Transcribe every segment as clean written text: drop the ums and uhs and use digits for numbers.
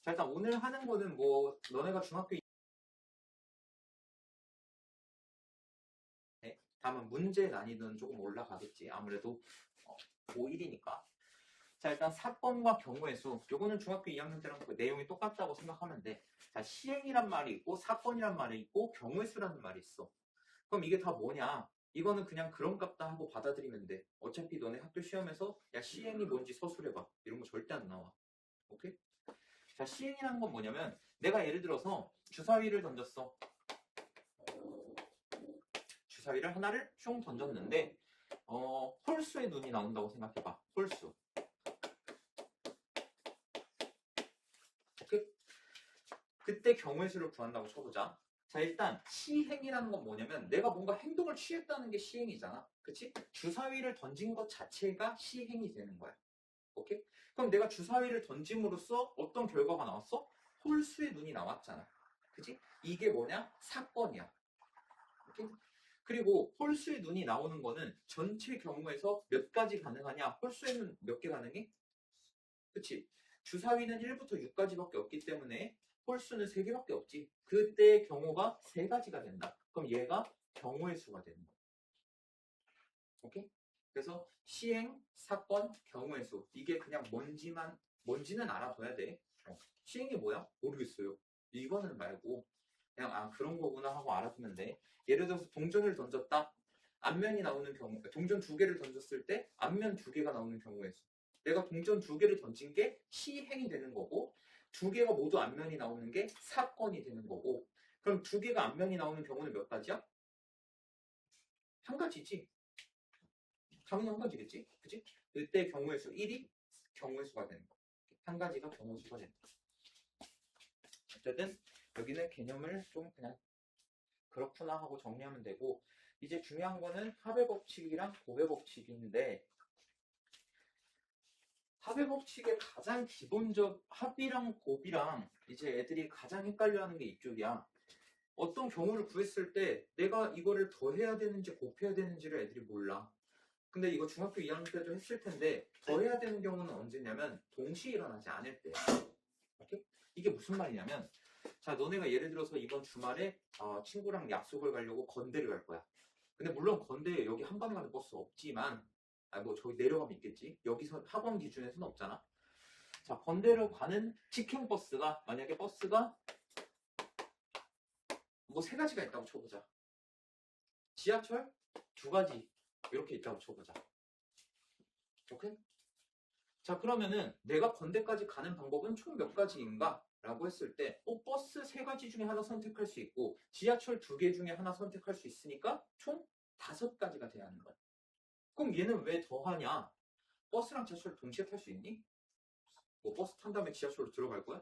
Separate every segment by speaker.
Speaker 1: 자, 일단 오늘 하는 거는 뭐 너네가 중학교 다만 문제 난이도는 조금 올라가겠지. 아무래도 고1이니까. 자, 일단 사건과 경우의 수. 요거는 중학교 2학년 때랑 그 내용이 똑같다고 생각하면 돼. 자, 시행이란 말이 있고 사건이란 말이 있고 경우의 수라는 말이 있어. 그럼 이게 다 뭐냐? 이거는 그냥 그런 값다 하고 받아들이면 돼. 어차피 너네 학교 시험에서 야 시행이 뭔지 서술해봐. 이런 거 절대 안 나와. 오케이? 자, 시행이라는 건 뭐냐면 내가 예를 들어서 주사위를 던졌어. 주사위를 하나를 슝 던졌는데 홀수의 눈이 나온다고 생각해봐. 홀수. 오케이? 그때 경우의 수를 구한다고 쳐보자. 자, 일단 시행이라는 건 뭐냐면 내가 뭔가 행동을 취했다는 게 시행이잖아. 그치? 주사위를 던진 것 자체가 시행이 되는 거야. 오케이? 그럼 내가 주사위를 던짐으로써 어떤 결과가 나왔어? 홀수의 눈이 나왔잖아. 그치? 이게 뭐냐? 사건이야. 오케이? 그리고 홀수의 눈이 나오는 거는 전체 경우에서 몇 가지 가능하냐? 홀수에는 몇 개 가능해? 그치? 주사위는 1부터 6까지밖에 없기 때문에 홀수는 3개밖에 없지. 그때의 경우가 3가지가 된다. 그럼 얘가 경우의 수가 되는 거야. 오케이? 그래서 시행, 사건, 경우의 수. 이게 그냥 뭔지는 알아둬야 돼. 시행이 뭐야? 모르겠어요. 이거는 말고 그냥 그런 거구나 하고 알아두면 돼. 예를 들어서 동전을 던졌다. 앞면이 나오는 경우, 동전 2개를 던졌을 때 앞면 2개가 나오는 경우의 수. 내가 동전 2개를 던진 게 시행이 되는 거고 2개가 모두 앞면이 나오는 게 사건이 되는 거고 그럼 2개가 앞면이 나오는 경우는 몇 가지야? 한 가지지. 당연히 한 가지겠지? 그치? 그때 경우의 수 1이 경우의 수가 되는 거. 한 가지가 경우의 수가 되는 거. 어쨌든 여기는 개념을 좀 그냥 그렇구나 하고 정리하면 되고 이제 중요한 거는 합의 법칙이랑 곱의 법칙인데 합의 법칙의 가장 기본적 합이랑 곱이랑 이제 애들이 가장 헷갈려하는 게 이쪽이야. 어떤 경우를 구했을 때 내가 이거를 더해야 되는지 곱해야 되는지를 애들이 몰라. 근데 이거 중학교 2학년 때도 했을 텐데 더해야 되는 경우는 언제냐면 동시에 일어나지 않을 때야. 오케이? 이게 무슨 말이냐면 자, 너네가 예를 들어서 이번 주말에 친구랑 약속을 가려고 건대를 갈 거야. 근데 물론 건대 여기 한 번에 가는 버스 없지만 뭐 저기 내려가면 있겠지. 여기서 학원 기준에서는 없잖아. 자, 건대로 가는 직행 버스가 만약에 버스가 뭐 3가지가 있다고 쳐보자. 지하철 2가지 이렇게 있다고 쳐보자. 오케이? 자, 그러면은 내가 건대까지 가는 방법은 총 몇 가지인가? 라고 했을 때 버스 3가지 중에 하나 선택할 수 있고 지하철 2개 중에 하나 선택할 수 있으니까 총 5가지가 돼야 하는 거야. 그럼 얘는 왜 더하냐? 버스랑 지하철 동시에 탈 수 있니? 뭐 버스 탄 다음에 지하철로 들어갈 거야?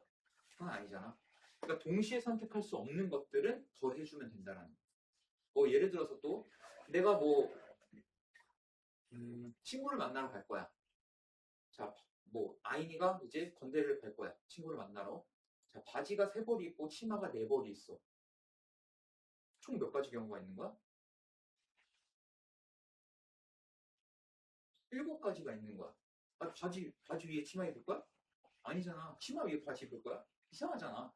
Speaker 1: 그건 아니잖아. 그러니까 동시에 선택할 수 없는 것들은 더해주면 된다는 거야. 뭐 예를 들어서 또 내가 뭐 친구를 만나러 갈 거야. 자, 뭐 아인이가 이제 건대를 갈 거야. 친구를 만나러. 자, 바지가 3벌이 있고 치마가 4벌이 있어. 총 몇 가지 경우가 있는 거야? 7가지가 있는 거야. 바지 위에 치마 입을 거야? 아니잖아. 치마 위에 바지 입을 거야? 이상하잖아.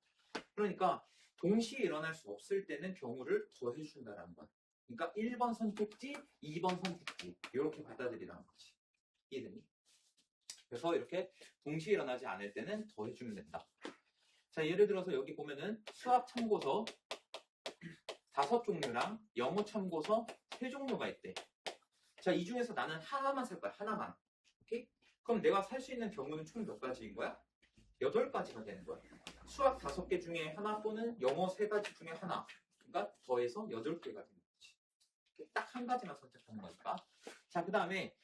Speaker 1: 그러니까 동시에 일어날 수 없을 때는 경우를 더해준다라는 거야. 그러니까 1번 선택지, 2번 선택지 이렇게 받아들이라는 거지. 이해되니? 그래서 이렇게 동시에 일어나지 않을 때는 더해주면 된다. 자, 예를 들어서 여기 보면은 수학 참고서 5종류랑 영어 참고서 3종류가 있대. 자, 이 중에서 나는 하나만 살 거야. 하나만. 오케이? 그럼 내가 살 수 있는 경우는 총 몇 가지인 거야? 8가지가 되는 거야. 수학 5개 중에 하나 또는 영어 3가지 중에 하나. 그러니까 더해서 8개가 되는 거지. 딱 한 가지만 선택하는 거니까. 자, 그 다음에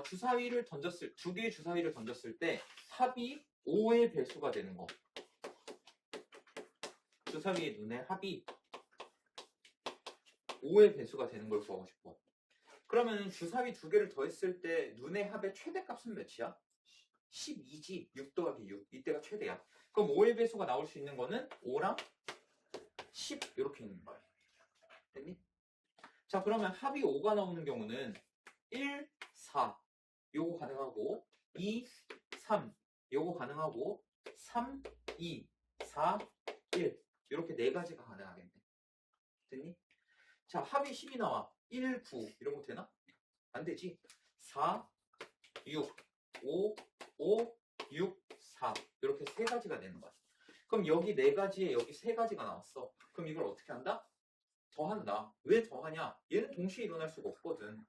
Speaker 1: 주사위를 던졌을 2개의 주사위를 던졌을 때 합이 5의 배수가 되는 거. 주사위의 눈의 합이 5의 배수가 되는 걸 구하고 싶어. 그러면 주사위 2개를 더했을 때 눈의 합의 최대값은 몇이야? 12지. 6 더하기 6. 이때가 최대야. 그럼 5의 배수가 나올 수 있는 거는 5랑 10 이렇게 있는 거야. 됐니? 자, 그러면 합이 5가 나오는 경우는 1, 4 요거 가능하고 2, 3 요거 가능하고 3, 2, 4, 1 이렇게 네 가지가 가능하겠네. 됐니? 자, 합이 10이 나와. 1, 9 이런 거 되나? 안 되지. 4, 6, 5, 5, 6, 4 이렇게 세 가지가 되는 거야. 그럼 여기 네 가지에 여기 세 가지가 나왔어. 그럼 이걸 어떻게 한다? 더한다. 왜 더하냐? 얘는 동시에 일어날 수가 없거든.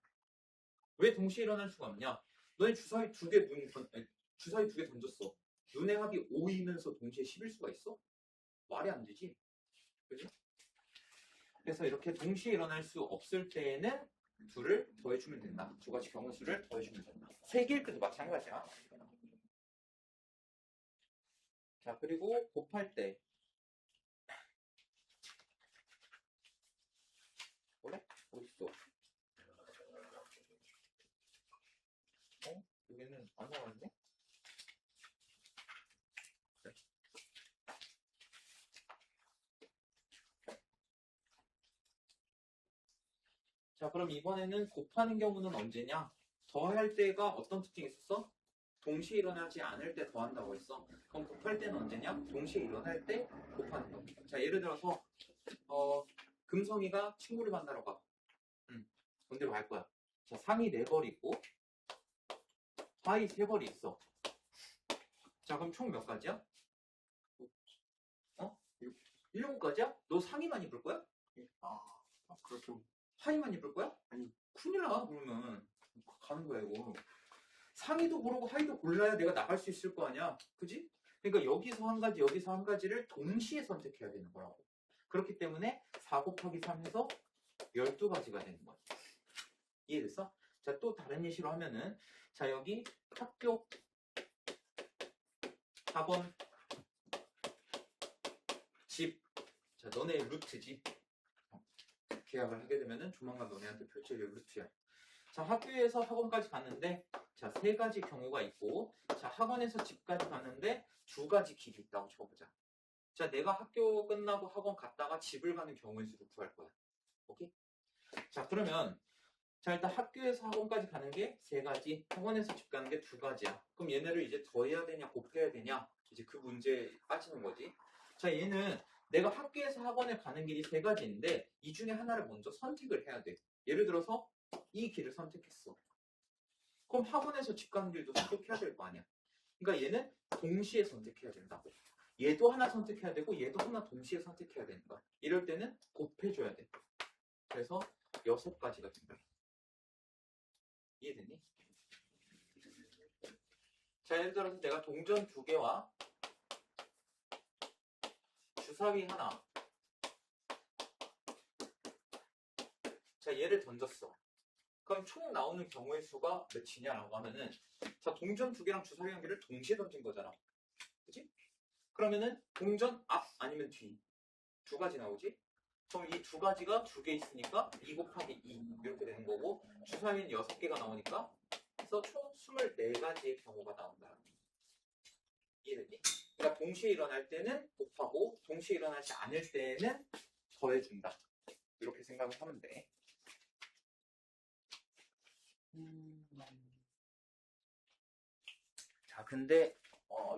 Speaker 1: 왜 동시에 일어날 수가 없냐? 너네 주사위 두 개 던졌어. 눈의 합이 5이면서 동시에 10일 수가 있어? 말이 안 되지. 그지? 그래서 이렇게 동시에 일어날 수 없을 때에는 둘을 더해주면 된다. 두 가지 경우수를 더해주면 된다. 세 개일 때도 마찬가지야. 자, 그리고 곱할 때. 그래? 어딨어? 여기는 안 나왔네? 그래. 자, 그럼 이번에는 곱하는 경우는 언제냐? 더할 때가 어떤 특징이 있었어? 동시에 일어나지 않을 때 더한다고 했어. 그럼 곱할 때는 언제냐? 동시에 일어날 때 곱하는 거. 자, 예를 들어서 금성이가 친구를 만나러 가. 어디로 갈 거야? 자, 상이 4벌 있고 하이 3벌이 있어. 자, 그럼 총 몇 가지야? 7가지야? 너 상의만 입을 거야?
Speaker 2: 그렇게.
Speaker 1: 하의만 입을 거야?
Speaker 2: 아니.
Speaker 1: 큰일 나, 그러면. 가는 거야, 이거. 상의도 고르고 하의도 골라야 내가 나갈 수 있을 거 아니야. 그지? 그러니까 여기서 한 가지, 여기서 한 가지를 동시에 선택해야 되는 거라고. 그렇기 때문에 4 곱하기 3 해서 12가지가 되는 거야. 이해됐어? 자, 또 다른 예시로 하면은, 자, 여기 학교, 학원, 집. 자, 너네 루트지. 계약을 하게 되면은 조만간 너네한테 펼쳐질 루트야. 자, 학교에서 학원까지 갔는데, 자, 3가지 경우가 있고, 자, 학원에서 집까지 갔는데 2가지 길이 있다고 쳐보자. 자, 내가 학교 끝나고 학원 갔다가 집을 가는 경우의 수를 구할 거야. 오케이? 자, 그러면, 자, 일단 학교에서 학원까지 가는 게 3가지, 학원에서 집 가는 게 2가지야. 그럼 얘네를 이제 더해야 되냐, 곱해야 되냐? 이제 그 문제에 빠지는 거지. 자, 얘는 내가 학교에서 학원에 가는 길이 3가지인데, 이 중에 하나를 먼저 선택을 해야 돼. 예를 들어서, 이 길을 선택했어. 그럼 학원에서 집 가는 길도 선택해야 될 거 아니야. 그러니까 얘는 동시에 선택해야 된다고. 얘도 하나 선택해야 되고 얘도 하나 동시에 선택해야 되는 거야. 이럴 때는 곱해줘야 돼. 그래서 6가지가 된다. 이해됐니? 자, 예를 들어서 내가 동전 2개와 주사위 하나. 자, 얘를 던졌어. 그럼 총 나오는 경우의 수가 몇이냐라고 하면은, 자, 동전 2개랑 주사위 1개를 동시에 던진 거잖아. 그치? 그러면은 동전 앞 아니면 뒤 2가지 나오지? 그럼 이 2가지가 2개 있으니까 2 곱하기 2 이렇게 되는 거고, 주사위는 6개가 나오니까 그래서 총 24가지의 경우가 나온다. 이해됐니? 그러니까 동시에 일어날 때는 곱하고 동시에 일어나지 않을 때는 더해준다. 이렇게 생각을 하면 돼. 자, 근데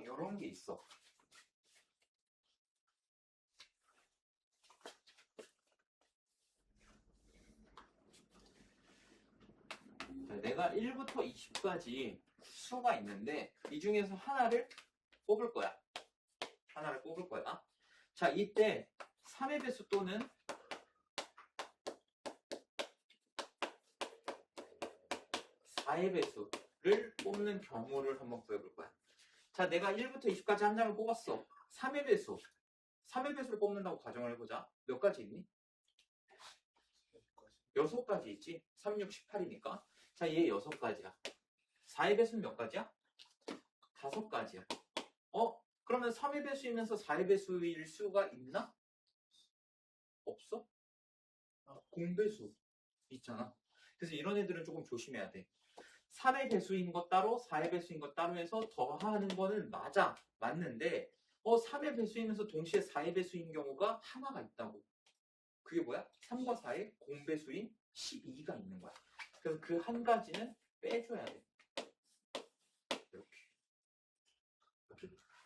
Speaker 1: 요런 게 있어. 자, 내가 1부터 20까지 수가 있는데 이 중에서 하나를 뽑을 거야. 하나를 뽑을 거야. 자, 이때 3의 배수 또는 4의 배수를 뽑는 경우를 한번 구해볼 거야. 자, 내가 1부터 20까지 한 장을 뽑았어. 3의 배수. 3의 배수를 뽑는다고 가정을 해보자. 몇 가지 있니? 6가지 있지? 3, 6, 18이니까. 자, 얘 6가지야. 4의 배수는 몇 가지야? 5가지야. 그러면 3의 배수이면서 4의 배수일 수가 있나? 없어? 공배수 있잖아. 그래서 이런 애들은 조금 조심해야 돼. 3의 배수인 것 따로 4의 배수인 것 따로 해서 더하는 거는 맞는데 3의 배수이면서 동시에 4의 배수인 경우가 하나가 있다고. 그게 뭐야? 3과 4의 공배수인 12가 있는 거야. 그래서 그 한 가지는 빼줘야 돼. 이렇게.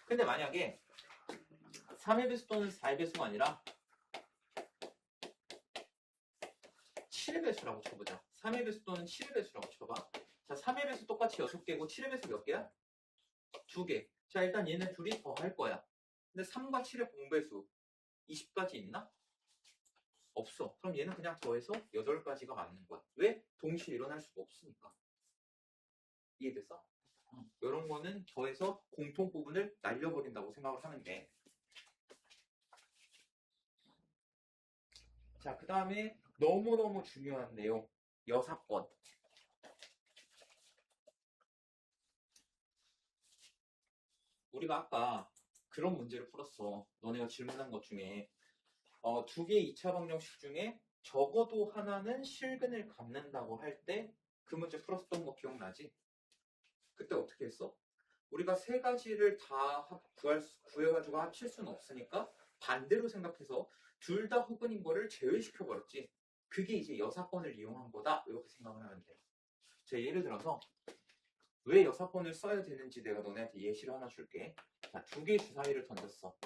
Speaker 1: 근데 만약에 3의 배수 또는 4의 배수가 아니라 7의 배수라고 쳐보자. 3의 배수 또는 7의 배수라고 쳐봐. 자, 3의 배수 똑같이 6개고 7의 배수 몇 개야? 2개. 자, 일단 얘네 둘이 더 할 거야. 근데 3과 7의 공배수 20까지 있나? 없어. 그럼 얘는 그냥 더해서 8가지가 맞는 거야. 왜? 동시에 일어날 수가 없으니까. 이해됐어? 이런 거는 더해서 공통 부분을 날려버린다고 생각을 하면 돼. 자, 그 다음에 너무너무 중요한 내용. 여사건. 우리가 아까 그런 문제를 풀었어. 너네가 질문한 것 중에 2개 2차 방정식 중에 적어도 하나는 실근을 갖는다고 할 때 그 문제 풀었던 거 기억나지? 그때 어떻게 했어? 우리가 세 가지를 다 구해가지고 합칠 수는 없으니까 반대로 생각해서 둘 다 혹은인 거를 제외시켜버렸지. 그게 이제 여사건을 이용한 거다. 이렇게 생각을 하면 돼. 자, 예를 들어서 왜 여사건을 써야 되는지 내가 너네한테 예시를 하나 줄게. 자, 2개의 주사위를 던졌어.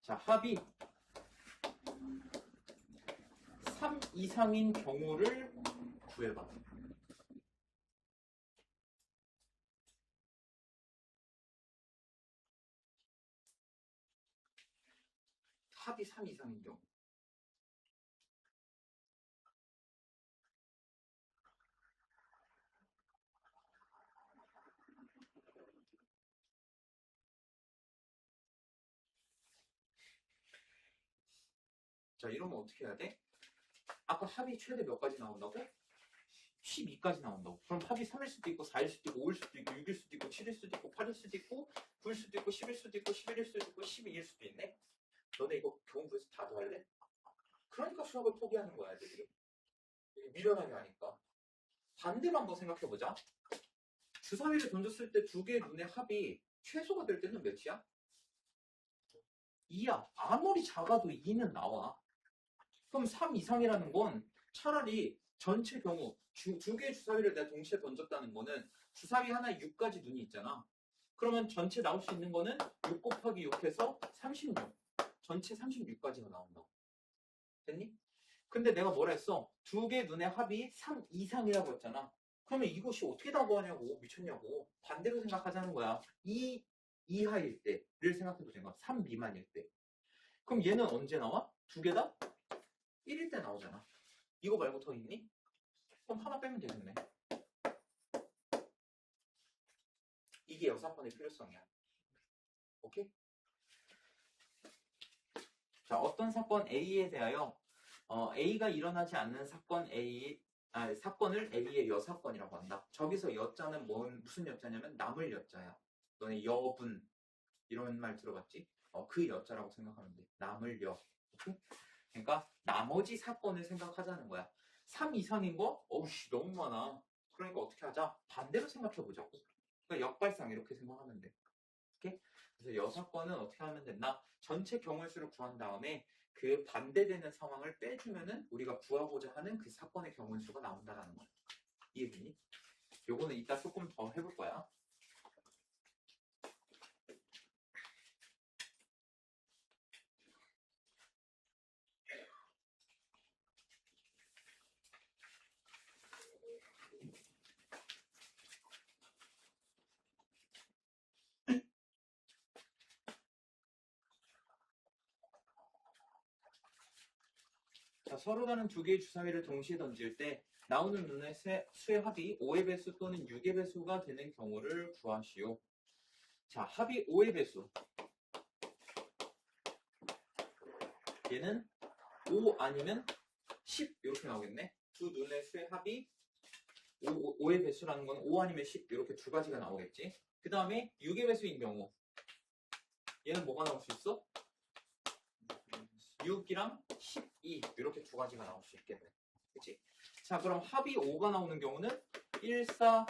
Speaker 1: 자, 합이 3 이상인 경우를 구해봐. 합이 3 이상인 경우. 자, 이러면 어떻게 해야 돼? 아까 합이 최대 몇 가지 나온다고? 12까지 나온다고. 그럼 합이 3일 수도 있고 4일 수도 있고 5일 수도 있고 6일 수도 있고 7일 수도 있고 8일 수도 있고 9일 수도 있고 10일 수도 있고 11일 수도 있고 12일 수도 있네. 너네 이거 교훈부에서 다 더할래? 그러니까 수학을 포기하는 거야, 애들이. 미련하게 하니까. 반대로 한번 생각해보자. 주사위를 던졌을 때 2개의 눈의 합이 최소가 될 때는 몇이야? 2야. 아무리 작아도 2는 나와. 그럼 3 이상이라는 건 차라리 전체 경우 2개의 주사위를 내가 동시에 던졌다는 거는 주사위 하나에 6가지 눈이 있잖아. 그러면 전체 나올 수 있는 거는 6 곱하기 6해서 36. 전체 36까지가 나온다고. 됐니? 근데 내가 뭐라 했어? 2개 눈의 합이 3 이상이라고 했잖아. 그러면 이것이 어떻게 다 구하냐고. 미쳤냐고. 반대로 생각하자는 거야. 2 이하일 때를 생각해보자. 3 미만일 때. 그럼 얘는 언제 나와? 2개 다? 1일 때 나오잖아. 이거 말고 더 있니? 그럼 하나 빼면 되겠네. 이게 여사건의 필요성이야. 오케이? 자, 어떤 사건 A에 대하여 A가 일어나지 않는 사건을 A의 여사건이라고 한다. 저기서 여자는 무슨 여자냐면 남을 여자야. 너네 여분 이런 말 들어봤지? 그 여자라고 생각하면 돼. 남을 여. 오케이? 그러니까 나머지 사건을 생각하자는 거야. 3 이상인 거? 어우씨 너무 많아. 그러니까 어떻게 하자? 반대로 생각해보자고. 그러니까 역발상 이렇게 생각하면 돼. 오케이? 그래서 여사건은 어떻게 하면 된다? 전체 경우수를 구한 다음에 그 반대되는 상황을 빼주면은 우리가 구하고자 하는 그 사건의 경우수가 나온다라는 거야. 이해되니? 요거는 이따 조금 더 해볼 거야. 자, 서로 다른 2개의 주사위를 동시에 던질 때 나오는 눈의 수의 합이 5의 배수 또는 6의 배수가 되는 경우를 구하시오. 자, 합이 5의 배수. 얘는 5 아니면 10 이렇게 나오겠네. 두 눈의 수의 합이 5의 배수라는 건 5 아니면 10 이렇게 2가지가 나오겠지. 그 다음에 6의 배수인 경우 얘는 뭐가 나올 수 있어? 6이랑 12 이렇게 2가지가 나올 수 있겠네. 그치? 자, 그럼 합이 5가 나오는 경우는 1, 4,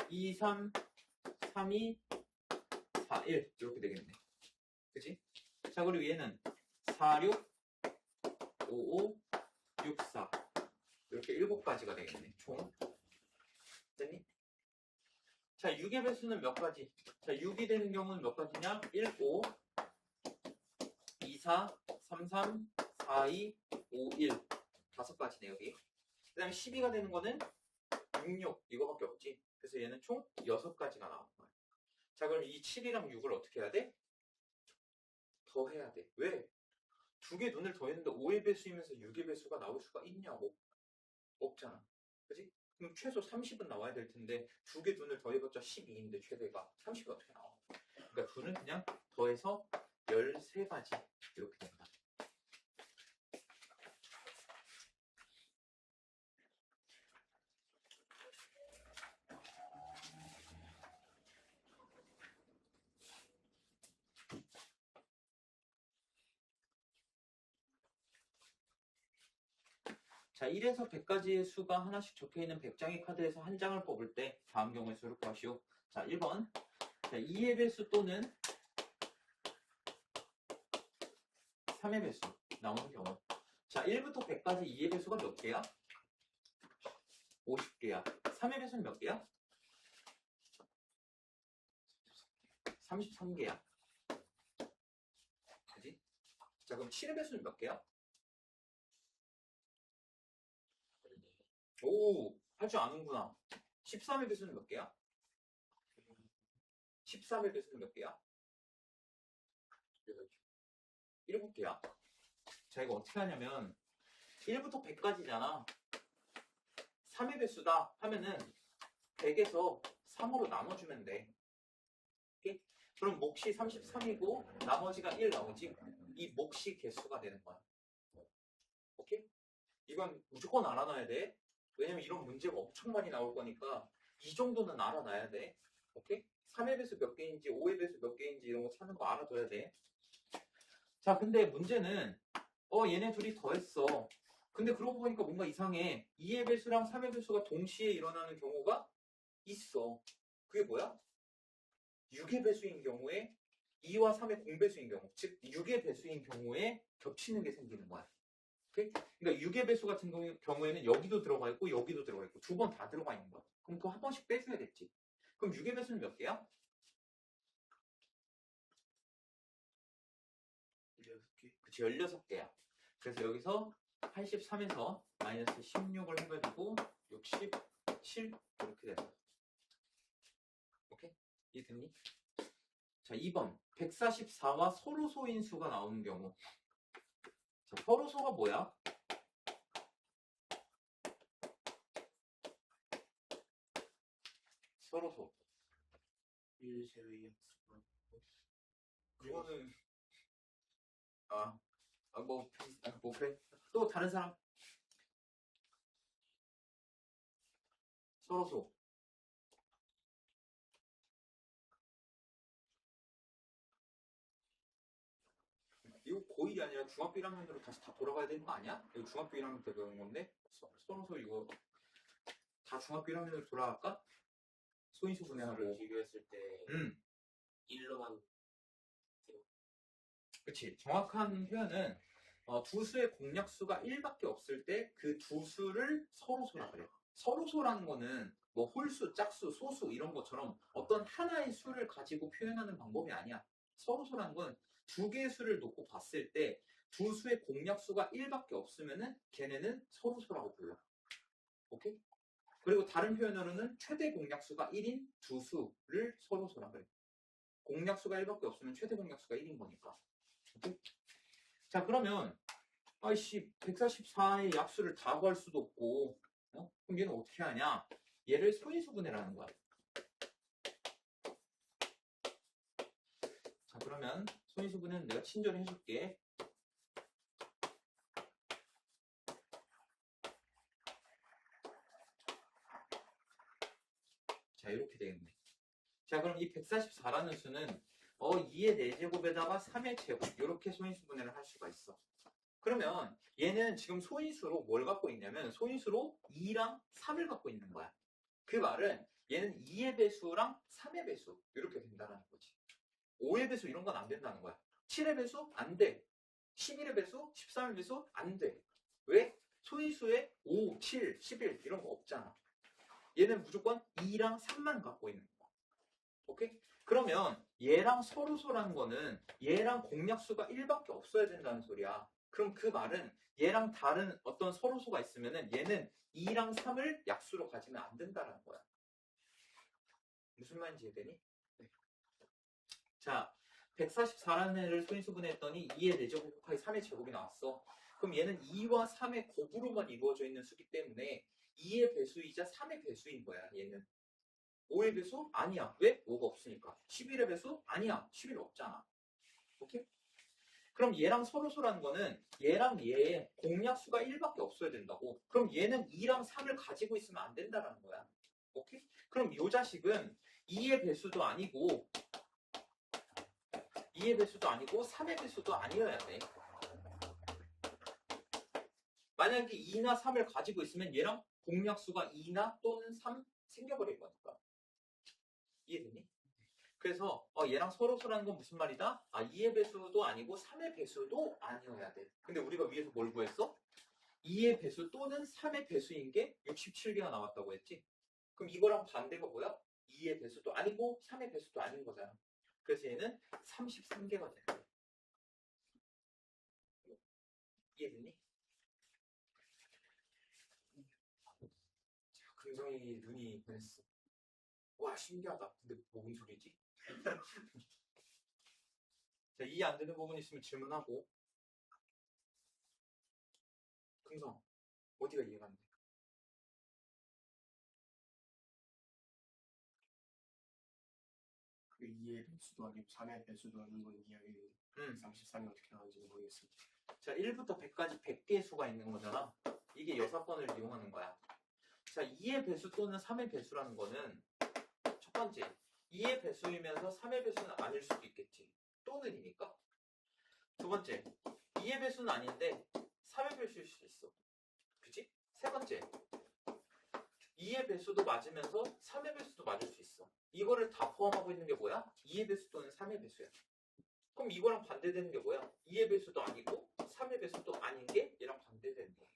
Speaker 1: 2, 3, 3, 2, 4, 1 이렇게 되겠네. 그치? 자, 그리고 얘는 4, 6, 5, 5, 6, 4 이렇게 7가지가 되겠네. 총. 됐니? 자, 6의 배수는 몇 가지? 자, 6이 되는 경우는 몇 가지냐? 1, 5, 2, 4, 3, 3, 4, 2, 5, 1. 5가지네, 여기. 그 다음에 12가 되는 거는 6, 6. 이거밖에 없지. 그래서 얘는 총 6가지가 나오는 거야. 자, 그럼 이 7이랑 6을 어떻게 해야 돼? 더 해야 돼. 왜? 두 개 눈을 더했는데 5의 배수이면서 6의 배수가 나올 수가 있냐고. 없잖아. 그지? 그럼 최소 30은 나와야 될 텐데 두 개 눈을 더해봤자 12인데 최대가 30이 어떻게 나와? 그러니까 둘은 그냥 더해서 13가지 이렇게 된다. 자, 1에서 100까지의 수가 하나씩 적혀있는 100장의 카드에서 한 장을 뽑을 때 다음 경우의 수를 구하시오. 자, 1번. 자, 2의 배수 또는 3의 배수 나오는 경우. 자, 1부터 100까지 2의 배수가 몇 개야? 50개야. 3의 배수는 몇 개야? 33개야. 그지? 자, 그럼 7의 배수는 몇 개야? 오, 할 줄 아는구나. 13의 배수는 몇 개야? 13의 배수는 몇 개야? 7개야. 자, 이거 어떻게 하냐면 1부터 100까지잖아. 3의 배수다 하면은 100에서 3으로 나눠주면 돼. 오케이? 그럼 몫이 33이고 나머지가 1 나오지? 이 몫이 개수가 되는 거야. 오케이? 이건 무조건 알아놔야 돼. 왜냐면 이런 문제가 엄청 많이 나올 거니까 이 정도는 알아놔야 돼. 오케이? 3의 배수 몇 개인지 5의 배수 몇 개인지 이런 거 찾는 거 알아둬야 돼. 자, 근데 문제는 얘네 둘이 더했어. 근데 그러고 보니까 뭔가 이상해. 2의 배수랑 3의 배수가 동시에 일어나는 경우가 있어. 그게 뭐야? 6의 배수인 경우에 2와 3의 공배수인 경우, 즉 6의 배수인 경우에 겹치는 게 생기는 거야. 오케이? 그러니까 6의 배수 같은 경우에는 여기도 들어가 있고 여기도 들어가 있고 두 번 다 들어가 있는 거야. 그럼 그거 한 번씩 빼줘야겠지. 그럼 6의 배수는 몇 개야?
Speaker 2: 16개.
Speaker 1: 그치, 16개야. 그래서 여기서 83에서 마이너스 16을 해가지고 67 이렇게 된다. 오케이? 이해됐니? 자, 2번 144와 서로소인 수가 나오는 경우. 자, 서로소가 뭐야? 서로소.
Speaker 2: 1 제외 약수가.
Speaker 1: 이거는 뭐 그래. 또 다른 사람? 서로소. 이거 고1이 아니라 중학교 1학년으로 다시 다 돌아가야 되는 거 아니야? 이거 중학교 1학년 때 배운 건데 서로소 이거 다 중학교 1학년으로 돌아갈까? 소인수 분해하고.
Speaker 2: 비교했을 때 1로만.
Speaker 1: 그치. 정확한 표현은 두 수의 공약수가 1밖에 없을 때 그 두 수를 서로소라 그래. 서로소라는 거는 뭐 홀수, 짝수, 소수 이런 것처럼 어떤 하나의 수를 가지고 표현하는 방법이 아니야. 서로소라는 건 두 개의 수를 놓고 봤을 때 두 수의 공약수가 1밖에 없으면은 걔네는 서로소라고 불러. 오케이? 그리고 다른 표현으로는 최대 공약수가 1인 두 수를 서로소라 그래. 공약수가 1밖에 없으면 최대 공약수가 1인 거니까. 오케이? 자, 그러면 아이씨 144의 약수를 다 구할 수도 없고 그럼 얘는 어떻게 하냐? 얘를 소인수 분해라는 거야. 자, 그러면 소인수 분해는 내가 친절히 해줄게. 자, 이렇게 되겠네. 자, 그럼 이 144라는 수는 2의 4제곱에다가 3의 제곱 이렇게 소인수 분해를 할 수가 있어. 그러면 얘는 지금 소인수로 뭘 갖고 있냐면 소인수로 2랑 3을 갖고 있는 거야. 그 말은 얘는 2의 배수랑 3의 배수 이렇게 된다는 거지. 5의 배수 이런 건 안 된다는 거야. 7의 배수 안 돼. 11의 배수, 13의 배수 안 돼. 왜? 소인수에 5, 7, 11 이런 거 없잖아. 얘는 무조건 2랑 3만 갖고 있는 거야. 오케이? 그러면 얘랑 서로소라는 거는 얘랑 공약수가 1밖에 없어야 된다는 소리야. 그럼 그 말은 얘랑 다른 어떤 서로소가 있으면은 얘는 2랑 3을 약수로 가지면 안 된다는 거야. 무슨 말인지 이해되니? 네. 자, 144라는 애를 소인수분해했더니 2의 4제곱 곱하기 3의 제곱이 나왔어. 그럼 얘는 2와 3의 곱으로만 이루어져 있는 수기 때문에 2의 배수이자 3의 배수인 거야, 얘는. 5의 배수? 아니야. 왜? 5가 없으니까. 11의 배수? 아니야. 11 없잖아. 오케이? 그럼 얘랑 서로소라는 거는 얘랑 얘의 공약수가 1밖에 없어야 된다고. 그럼 얘는 2랑 3을 가지고 있으면 안 된다는 거야. 오케이? 그럼 이 자식은 2의 배수도 아니고 2의 배수도 아니고 3의 배수도 아니어야 돼. 만약에 2나 3을 가지고 있으면 얘랑 공약수가 2나 또는 3 생겨버릴 거니까. 이해되니? 그래서 얘랑 서로소라는 건 무슨 말이다? 2의 배수도 아니고 3의 배수도 아니어야 돼. 근데 우리가 위에서 뭘 구했어? 2의 배수 또는 3의 배수인 게 67개가 나왔다고 했지? 그럼 이거랑 반대가 뭐야? 2의 배수도 아니고 3의 배수도 아닌 거잖아. 그래서 얘는 33개가 되는 거야. 이해되니? 자, 금성이 눈이 변했어. 와, 신기하다. 근데 뭔 소리지? 자, 이해 안 되는 부분 있으면 질문하고. 금성, 어디가 이해가 안 돼?
Speaker 2: 그 2의 배수도 아니고 3의 배수도 아닌 건 이야기 33이 어떻게 나오는지 모르겠습니다.
Speaker 1: 자, 1부터 100까지 100개의 수가 있는 거잖아. 이게 여사건을 이용하는 거야. 자, 2의 배수 또는 3의 배수라는 거는 첫 번째, 2의 배수이면서 3의 배수는 아닐 수도 있겠지. 또는이니까. 두 번째, 2의 배수는 아닌데 3의 배수일 수 있어. 그치? 세 번째, 2의 배수도 맞으면서 3의 배수도 맞을 수 있어. 이거를 다 포함하고 있는 게 뭐야? 2의 배수 또는 3의 배수야. 그럼 이거랑 반대되는 게 뭐야? 2의 배수도 아니고 3의 배수도 아닌 게 얘랑 반대되는 거야.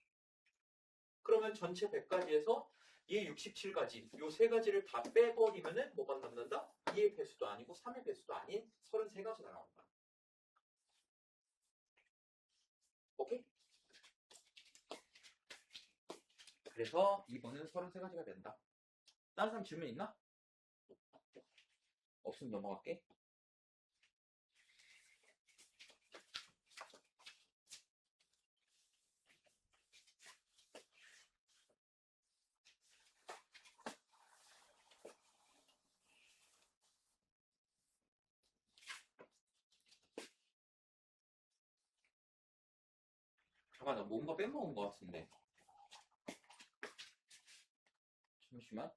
Speaker 1: 그러면 전체 100가지에서 얘 67가지, 요 세 가지를 다 빼버리면은 뭐가 남는다? 2의 배수도 아니고 3의 배수도 아닌 33가지가 나온다. 오케이? 그래서 2번은 33가지가 된다. 다른 사람 질문 있나? 없으면 넘어갈게. 잠깐, 나 뭔가 빼먹은 것 같은데. 잠시만.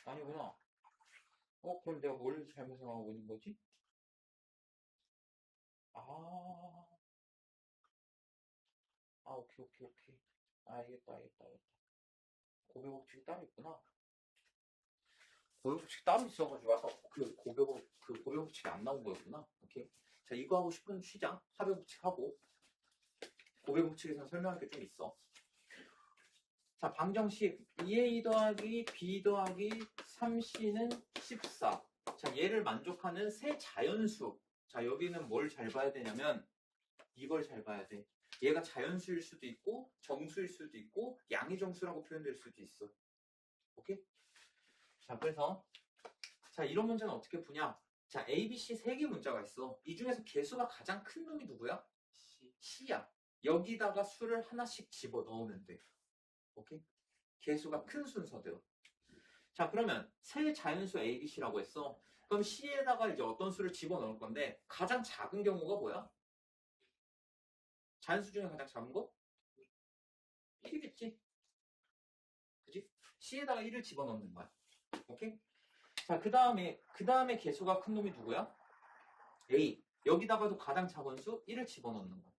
Speaker 1: 아니구나. 그럼 내가 뭘 잘못 생각하고 있는 거지? 오케이. 알겠다. 고배법칙이 따로 있구나. 고배법칙이 따로 있어가지고 와서 그 고배법칙이 안 나온 거였구나. 오케이. 자, 이거 하고 싶은 쉬자. 하배법칙 하고. 고배법칙에서 설명할 게 좀 있어. 자, 방정식 2a 더하기 b 더하기 3c는 14. 자, 얘를 만족하는 세 자연수. 자, 여기는 뭘 잘 봐야 되냐면 이걸 잘 봐야 돼. 얘가 자연수일 수도 있고 정수일 수도 있고 양의 정수라고 표현될 수도 있어. 오케이? 자, 그래서 자, 이런 문제는 어떻게 푸냐? 자, A, B, C 세 개 문자가 있어. 이 중에서 개수가 가장 큰 놈이 누구야? C야. 여기다가 수를 하나씩 집어 넣으면 돼. 오케이? 개수가 큰 순서대로. 자, 그러면 세 자연수 A, B, C라고 했어. 그럼 C에다가 이제 어떤 수를 집어 넣을 건데 가장 작은 경우가 뭐야? 자연수 중에 가장 작은 거? 1이겠지? 그지? C에다가 1을 집어넣는 거야. 오케이? 자, 그 다음에 개수가 큰 놈이 누구야? A. 여기다가도 가장 작은 수 1을 집어넣는 거야.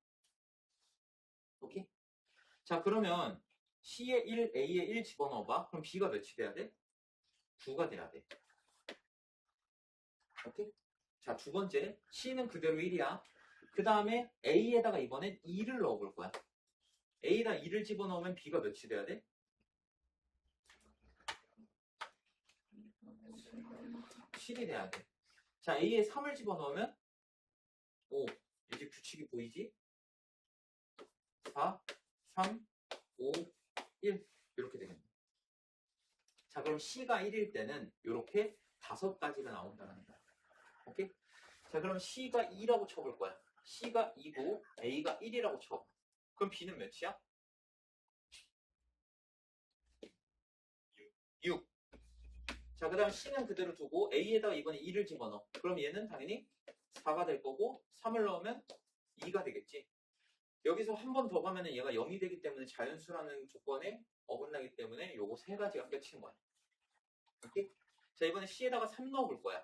Speaker 1: 오케이? 자, 그러면 C에 1, A에 1 집어넣어봐. 그럼 B가 몇이 돼야 돼? 9가 돼야 돼. 오케이? 자, 두 번째. C는 그대로 1이야. 그 다음에 A에다가 이번엔 2를 넣어볼 거야. A에다 2를 집어넣으면 B가 몇이 돼야 돼? 7이 돼야 돼. 자, A에 3을 집어넣으면 5. 이제 규칙이 보이지? 4, 3, 5, 1 이렇게 되겠네. 자, 그럼 C가 1일 때는 이렇게 5가지가 나온다는 거야. 오케이? 자, 그럼 C가 2라고 쳐볼 거야. C가 2고 A가 1이라고 쳐. 그럼 B는 몇이야? 6. 자, 그 다음 C는 그대로 두고 A에다가 이번에 2를 집어넣어. 그럼 얘는 당연히 4가 될 거고 3을 넣으면 2가 되겠지. 여기서 한 번 더 가면 얘가 0이 되기 때문에 자연수라는 조건에 어긋나기 때문에 요거 세 가지가 껴친 거야. 오케이? 자, 이번에 C에다가 3 넣어볼 거야.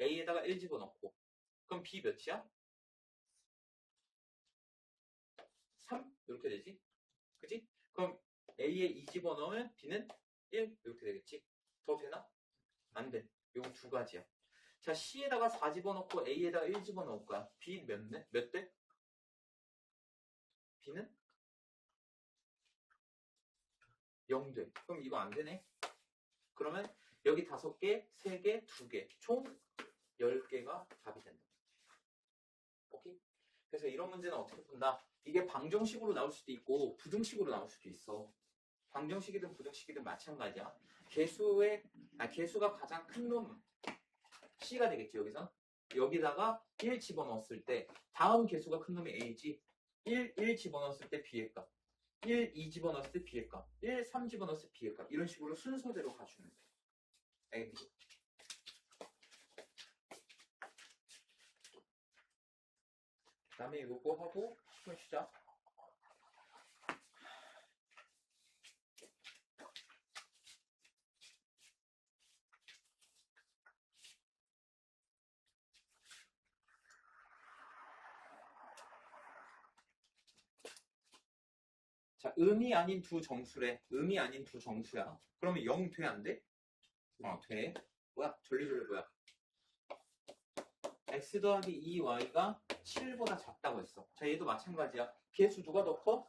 Speaker 1: A에다가 1 집어넣고. 그럼 B 몇이야? 3? 이렇게 되지? 그치? 그럼 A에 2 집어넣으면 B는 1? 이렇게 되겠지? 더 되나? 안 돼. 요거 두 가지야. 자, C에다가 4 집어넣고 A에다가 1 집어넣을 거야. B 몇 대? B는 0돼. 그럼 이거 안 되네. 그러면 여기 5개, 3개, 2개, 총 10개가 답이 된다. 오케이? 그래서 이런 문제는 어떻게 푼다? 이게 방정식으로 나올 수도 있고 부등식으로 나올 수도 있어. 방정식이든 부등식이든 마찬가지야. 개수가 가장 큰 놈 C가 되겠지, 여기서. 여기다가 1 집어넣었을 때 다음 개수가 큰 놈이 A지. 1 집어넣었을 때 B의 값. 1, 2 집어넣었을 때 B의 값. 1, 3 집어넣었을 때 B의 값. 이런 식으로 순서대로 가주면 돼. 알겠지? 그 다음에 이거 하고 10분 쉬자. 자, 음이 아닌 두 정수래. 음이 아닌 두 정수야. 그러면 0 돼, 안 돼? 돼. 뭐야? 전리조리 뭐야? x 더하기 2y가 7보다 작다고 했어. 자, 얘도 마찬가지야. 개수 누가 더 커?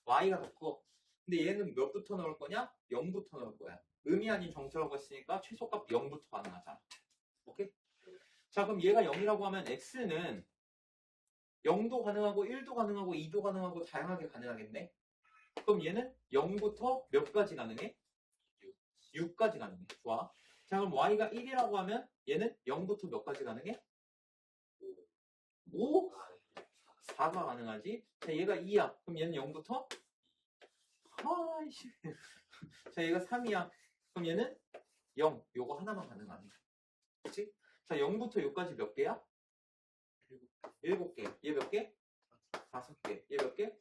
Speaker 1: y가 더 커. 근데 얘는 몇부터 넣을 거냐? 0부터 넣을 거야. 음이 아닌 정수라고 했으니까 최소값 0부터 가능하잖아. 오케이? 자, 그럼 얘가 0이라고 하면 x는 0도 가능하고 1도 가능하고 2도 가능하고 다양하게 가능하겠네. 그럼 얘는 0부터 몇 가지 가능해? 6까지 가능해. 좋아. 자, 그럼 y가 1이라고 하면 얘는 0부터 몇 가지 가능해? 5? 4가 가능하지. 자, 얘가 2야. 그럼 얘는 0부터? 아이씨. 자, 얘가 3이야. 그럼 얘는 0. 요거 하나만 가능하네. 그치? 자, 0부터 6까지 몇 개야? 7개. 얘 몇 개? 5개. 얘 몇 개?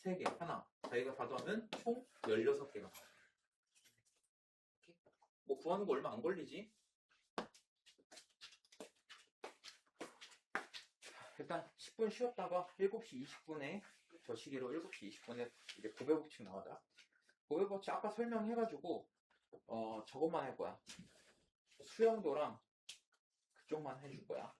Speaker 1: 3개. 하나. 자, 얘가 가져가면 총 16개가. 뭐 구하는 거 얼마 안 걸리지? 일단 10분 쉬었다가 7시 20분에 저 시기로 7시 20분에 이제 고배법칙 나오다. 고배법칙 아까 설명해가지고 저것만 할 거야. 수영도랑 그쪽만 해줄 거야.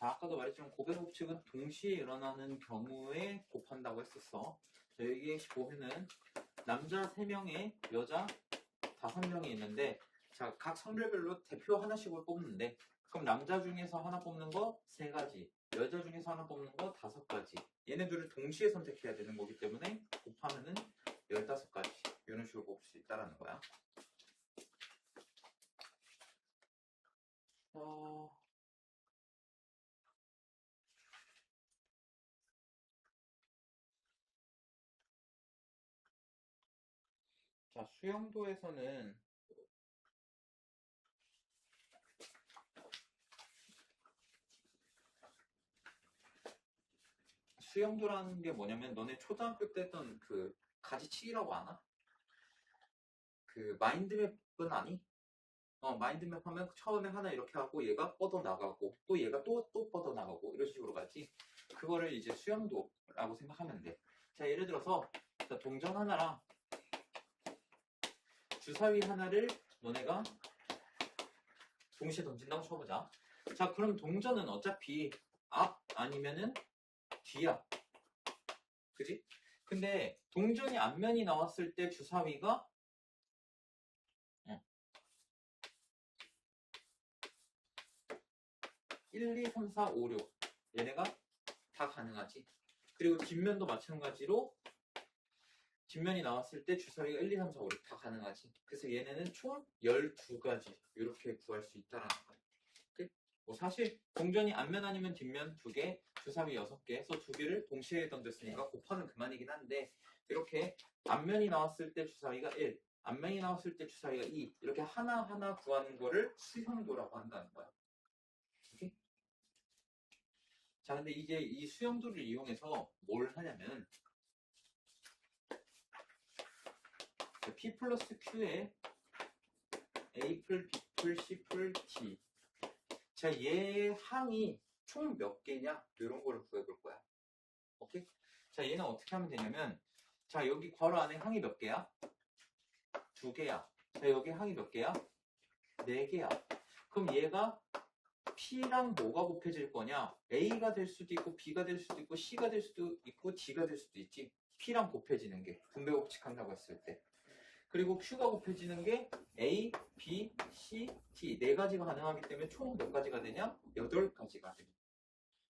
Speaker 1: 자, 아까도 말했지만 고백 법칙은 동시에 일어나는 경우에 곱한다고 했었어. 자, 여기 보면은 남자 3명에 여자 5명이 있는데, 자, 각 성별별로 대표 하나씩을 뽑는데, 그럼 남자 중에서 하나 뽑는 거 3가지, 여자 중에서 하나 뽑는 거 5가지. 얘네들을 동시에 선택해야 되는 거기 때문에 곱하면은 15가지. 이런 식으로 뽑을 수 있다라는 거야. 자, 수영도에서는 수영도라는 게 뭐냐면 너네 초등학교 때 했던 그 가지치기라고 아나? 그 마인드맵은 아니? 마인드맵 하면 처음에 하나 이렇게 하고 얘가 뻗어나가고 또 얘가 또 뻗어나가고 이런 식으로 가지. 그거를 이제 수영도라고 생각하면 돼. 자, 예를 들어서 자, 동전 하나랑 주사위 하나를 너네가 동시에 던진다고 쳐보자. 자, 그럼 동전은 어차피 앞 아니면은 뒤야. 그지? 근데 동전이 앞면이 나왔을 때 주사위가 1, 2, 3, 4, 5, 6 얘네가 다 가능하지. 그리고 뒷면도 마찬가지로 뒷면이 나왔을 때 주사위가 1, 2, 3, 4, 5, 6 다 가능하지. 그래서 얘네는 총 12가지 이렇게 구할 수 있다라는 거야. 뭐 사실 동전이 앞면 아니면 뒷면 2개, 주사위 6개 해서 2개를 동시에 던졌으니까 곱하면 그만이긴 한데, 이렇게 앞면이 나왔을 때 주사위가 1, 앞면이 나왔을 때 주사위가 2 이렇게 하나하나 구하는 거를 수형도라고 한다는 거야. 오케이? 자, 근데 이제 이 수형도를 이용해서 뭘 하냐면 P 플러스 Q에 A풀, B풀, C풀, D. 자, 얘 항이 총 몇 개냐? 이런 거를 구해볼 거야. 오케이? 자, 얘는 어떻게 하면 되냐면, 자, 여기 괄호 안에 항이 몇 개야? 2개야. 자, 여기 항이 몇 개야? 4개야. 그럼 얘가 P랑 뭐가 곱해질 거냐? A가 될 수도 있고, B가 될 수도 있고, C가 될 수도 있고, D가 될 수도 있지. P랑 곱해지는 게, 분배 법칙 한다고 했을 때. 그리고 Q가 곱해지는 게 A, B, C, D 4가지가 가능하기 때문에 총 몇 가지가 되냐? 8가지가 됩니다.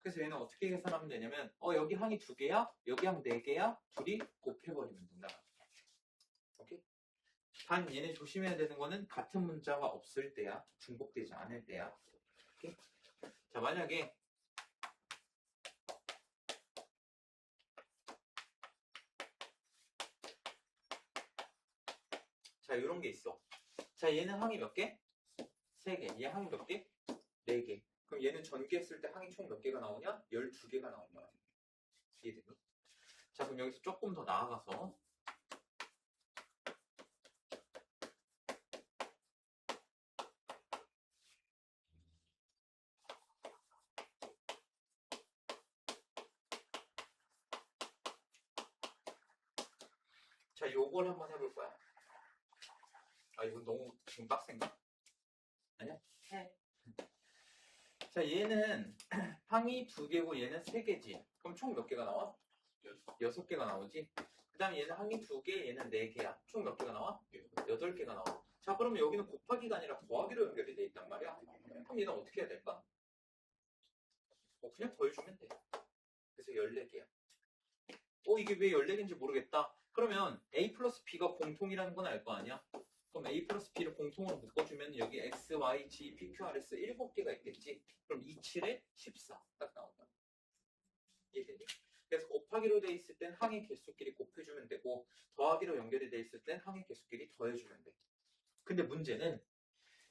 Speaker 1: 그래서 얘는 어떻게 계산하면 되냐면 여기 항이 2개야? 여기 항 4개야? 둘이 곱해버리면 된다. 오케이? 단 얘네 조심해야 되는 거는 같은 문자가 없을 때야. 중복되지 않을 때야. 오케이? 자, 만약에 자, 이런 게 있어. 자, 얘는 항이 몇 개? 3개. 얘 항이 몇 개? 4개. 그럼 얘는 전개했을 때 항이 총 몇 개가 나오냐? 12개가 나온 거야. 이해되니? 자, 그럼 여기서 조금 더 나아가서 자, 요걸 한번 해볼 거야. 아, 이건 너무 지금 빡센가? 아니야? 해. 자, 얘는 항이 2개고 얘는 3개지. 그럼 총 몇 개가 나와? 6개가 나오지. 그 다음에 얘는 항이 2개, 얘는 4개야. 총 몇 개가 나와? 8개가 나와. 자, 그러면 여기는 곱하기가 아니라 더하기로 연결이 돼 있단 말이야. 그럼 얘는 어떻게 해야 될까? 그냥 더해주면 돼. 그래서 14개야. 이게 왜 14개인지 모르겠다. 그러면 A 플러스 B가 공통이라는 건 알 거 아니야? 그럼 A 플러스 B를 공통으로 묶어주면 여기 X, Y, G, P, Q, R, S 7개가 있겠지? 그럼 2, 7에 14 딱 나온다. 이해되니? 그래서 곱하기로 돼 있을 땐 항의 개수끼리 곱해주면 되고 더하기로 연결이 돼 있을 땐 항의 개수끼리 더해주면 돼. 근데 문제는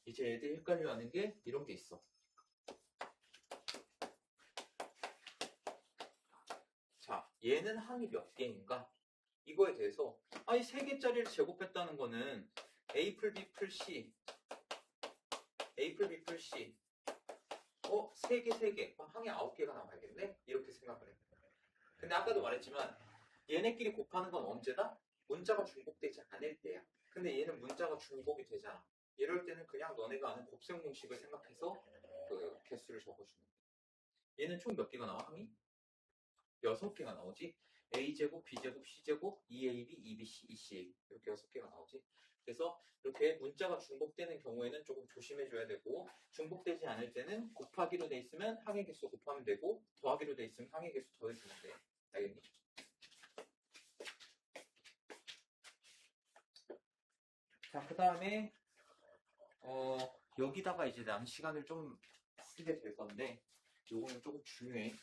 Speaker 1: 이제 애들이 헷갈려하는 게 이런 게 있어. 자, 얘는 항이 몇 개인가? 이거에 대해서 이 3개짜리를 제곱했다는 거는 A 풀 B 풀 C A 풀 B 풀 C 3개 그럼 항이 9개가 나와야겠네? 이렇게 생각을 해. 근데 아까도 말했지만 얘네끼리 곱하는 건 언제다? 문자가 중복되지 않을 때야. 근데 얘는 문자가 중복이 되잖아. 이럴 때는 그냥 너네가 아는 곱셈 공식을 생각해서 그 개수를 적어주는 거야. 얘는 총 몇 개가 나와? 항이? 6개가 나오지. a제곱, b제곱, c제곱, 2ab, 2bc, 2ca 이렇게 6개가 나오지. 그래서 이렇게 문자가 중복되는 경우에는 조금 조심해줘야 되고, 중복되지 않을 때는 곱하기로 돼 있으면 항의 개수 곱하면 되고, 더하기로 돼 있으면 항의 개수 더해주면 돼. 알겠니? 자, 그 다음에 여기다가 이제 남 시간을 좀 쓰게 될 건데, 요거는 조금 중요해.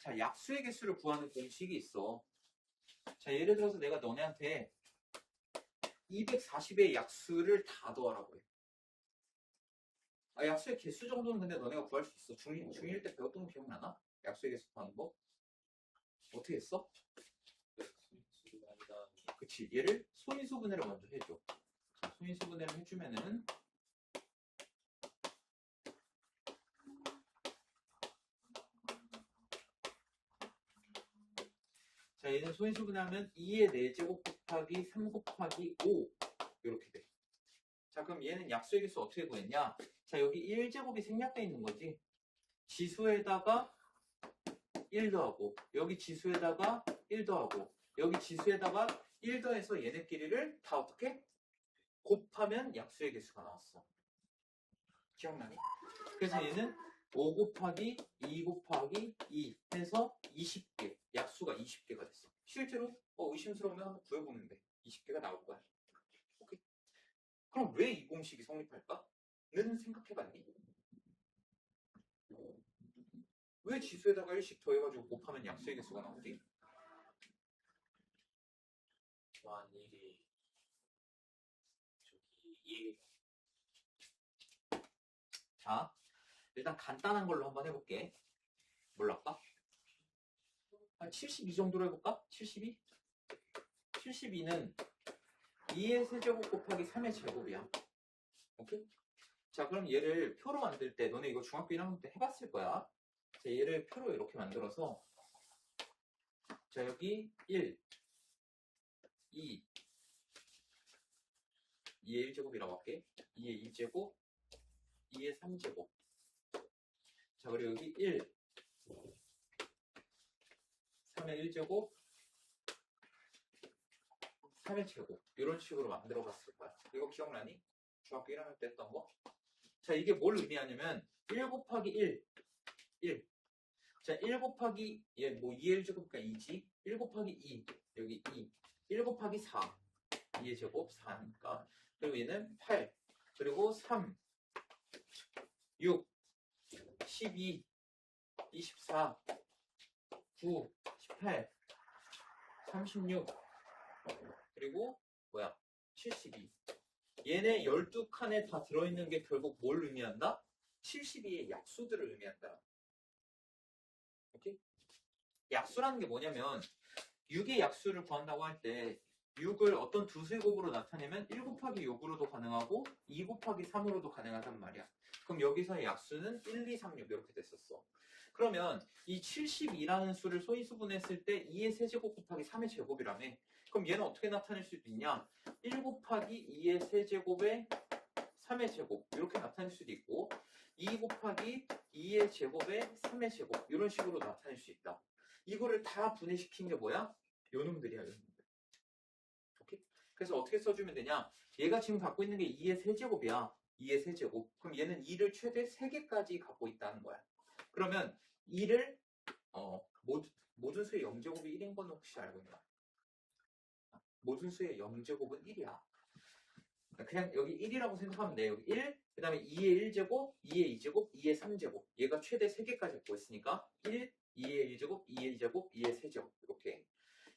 Speaker 1: 자, 약수의 개수를 구하는 공식이 있어. 자, 예를 들어서 내가 너네한테 240의 약수를 다 더하라고 해. 약수의 개수 정도는 근데 너네가 구할 수 있어. 중1 때 배웠던 거 기억나나? 약수의 개수 구하는 거? 어떻게 했어? 그치. 얘를 소인수분해를 먼저 해줘. 자, 소인수분해를 해주면은 자, 얘는 소인수분해하면 2의 4제곱 곱하기 3 곱하기 5 이렇게 돼. 자, 그럼 얘는 약수의 개수 어떻게 구했냐? 자, 여기 1제곱이 생략돼 있는 거지. 지수에다가 1 더하고, 여기 지수에다가 1 더하고, 여기 지수에다가 1 더해서 얘네끼리를 다 어떻게? 곱하면 약수의 개수가 나왔어. 기억나니? 그래서 얘는 5 곱하기 2 곱하기 2 해서 20개, 약수가 20개가 됐어. 실제로 의심스러우면 한번 구해보면 돼. 20개가 나올 거야. 오케이? 그럼 왜 이 공식이 성립할까? 는 생각해봤니? 왜 지수에다가 1씩 더해가지고 곱하면 약수의 개수가 나오지?
Speaker 2: 만일이 저기 2
Speaker 1: 자, 일단 간단한 걸로 한번 해볼게. 뭘로 할까? 한 72 정도로 해볼까? 72? 72는 2의 세제곱 곱하기 3의 제곱이야. 오케이? 자, 그럼 얘를 표로 만들 때, 너네 이거 중학교 1학년 때 해봤을 거야. 자, 얘를 표로 이렇게 만들어서, 자, 여기 1, 2, 2의 1제곱이라고 할게. 2의 2제곱, 2의 3제곱. 자, 그리고 여기 1, 3의 1제곱, 3의 제곱. 이런 식으로 만들어 봤을 거야. 이거 기억나니? 중학교 1학년 때 했던 거? 자, 이게 뭘 의미하냐면, 1 곱하기 1, 1. 자, 1 곱하기, 얘 뭐 2의 1제곱이니까 2지? 1 곱하기 2, 여기 2. 1 곱하기 4, 2의 제곱 4니까. 그리고 얘는 8. 그리고 3, 6, 12, 24, 9, 18, 36, 그리고 뭐야? 72. 얘네 12칸에 다 들어있는 게 결국 뭘 의미한다? 72의 약수들을 의미한다. 오케이? 약수라는 게 뭐냐면 6의 약수를 구한다고 할 때 6을 어떤 두세 곱으로 나타내면 1 곱하기 6으로도 가능하고 2 곱하기 3으로도 가능하단 말이야. 그럼 여기서의 약수는 1, 2, 3, 6 이렇게 됐었어. 그러면 이 72라는 수를 소인수분했을 때 2의 세제곱 곱하기 3의 제곱이라며. 그럼 얘는 어떻게 나타낼 수 있냐? 1 곱하기 2의 세제곱에 3의 제곱 이렇게 나타낼 수도 있고 2 곱하기 2의 제곱에 3의 제곱 이런 식으로 나타낼 수 있다. 이거를 다 분해시킨 게 뭐야? 요놈들이야, 요놈들. 오케이? 그래서 어떻게 써주면 되냐? 얘가 지금 갖고 있는 게 2의 세제곱이야. 2의 세제곱. 그럼 얘는 2를 최대 3개까지 갖고 있다는 거야. 그러면 2를 모든 수의 0제곱이 1인 건 혹시 알고 있나? 모든 수의 0제곱은 1이야. 그냥 여기 1이라고 생각하면 돼. 여기 1, 그 다음에 2의 1제곱, 2의 2제곱, 2의 3제곱. 얘가 최대 3개까지 갖고 있으니까 1, 2의 1제곱, 2의 2제곱, 2의 3제곱. 이렇게.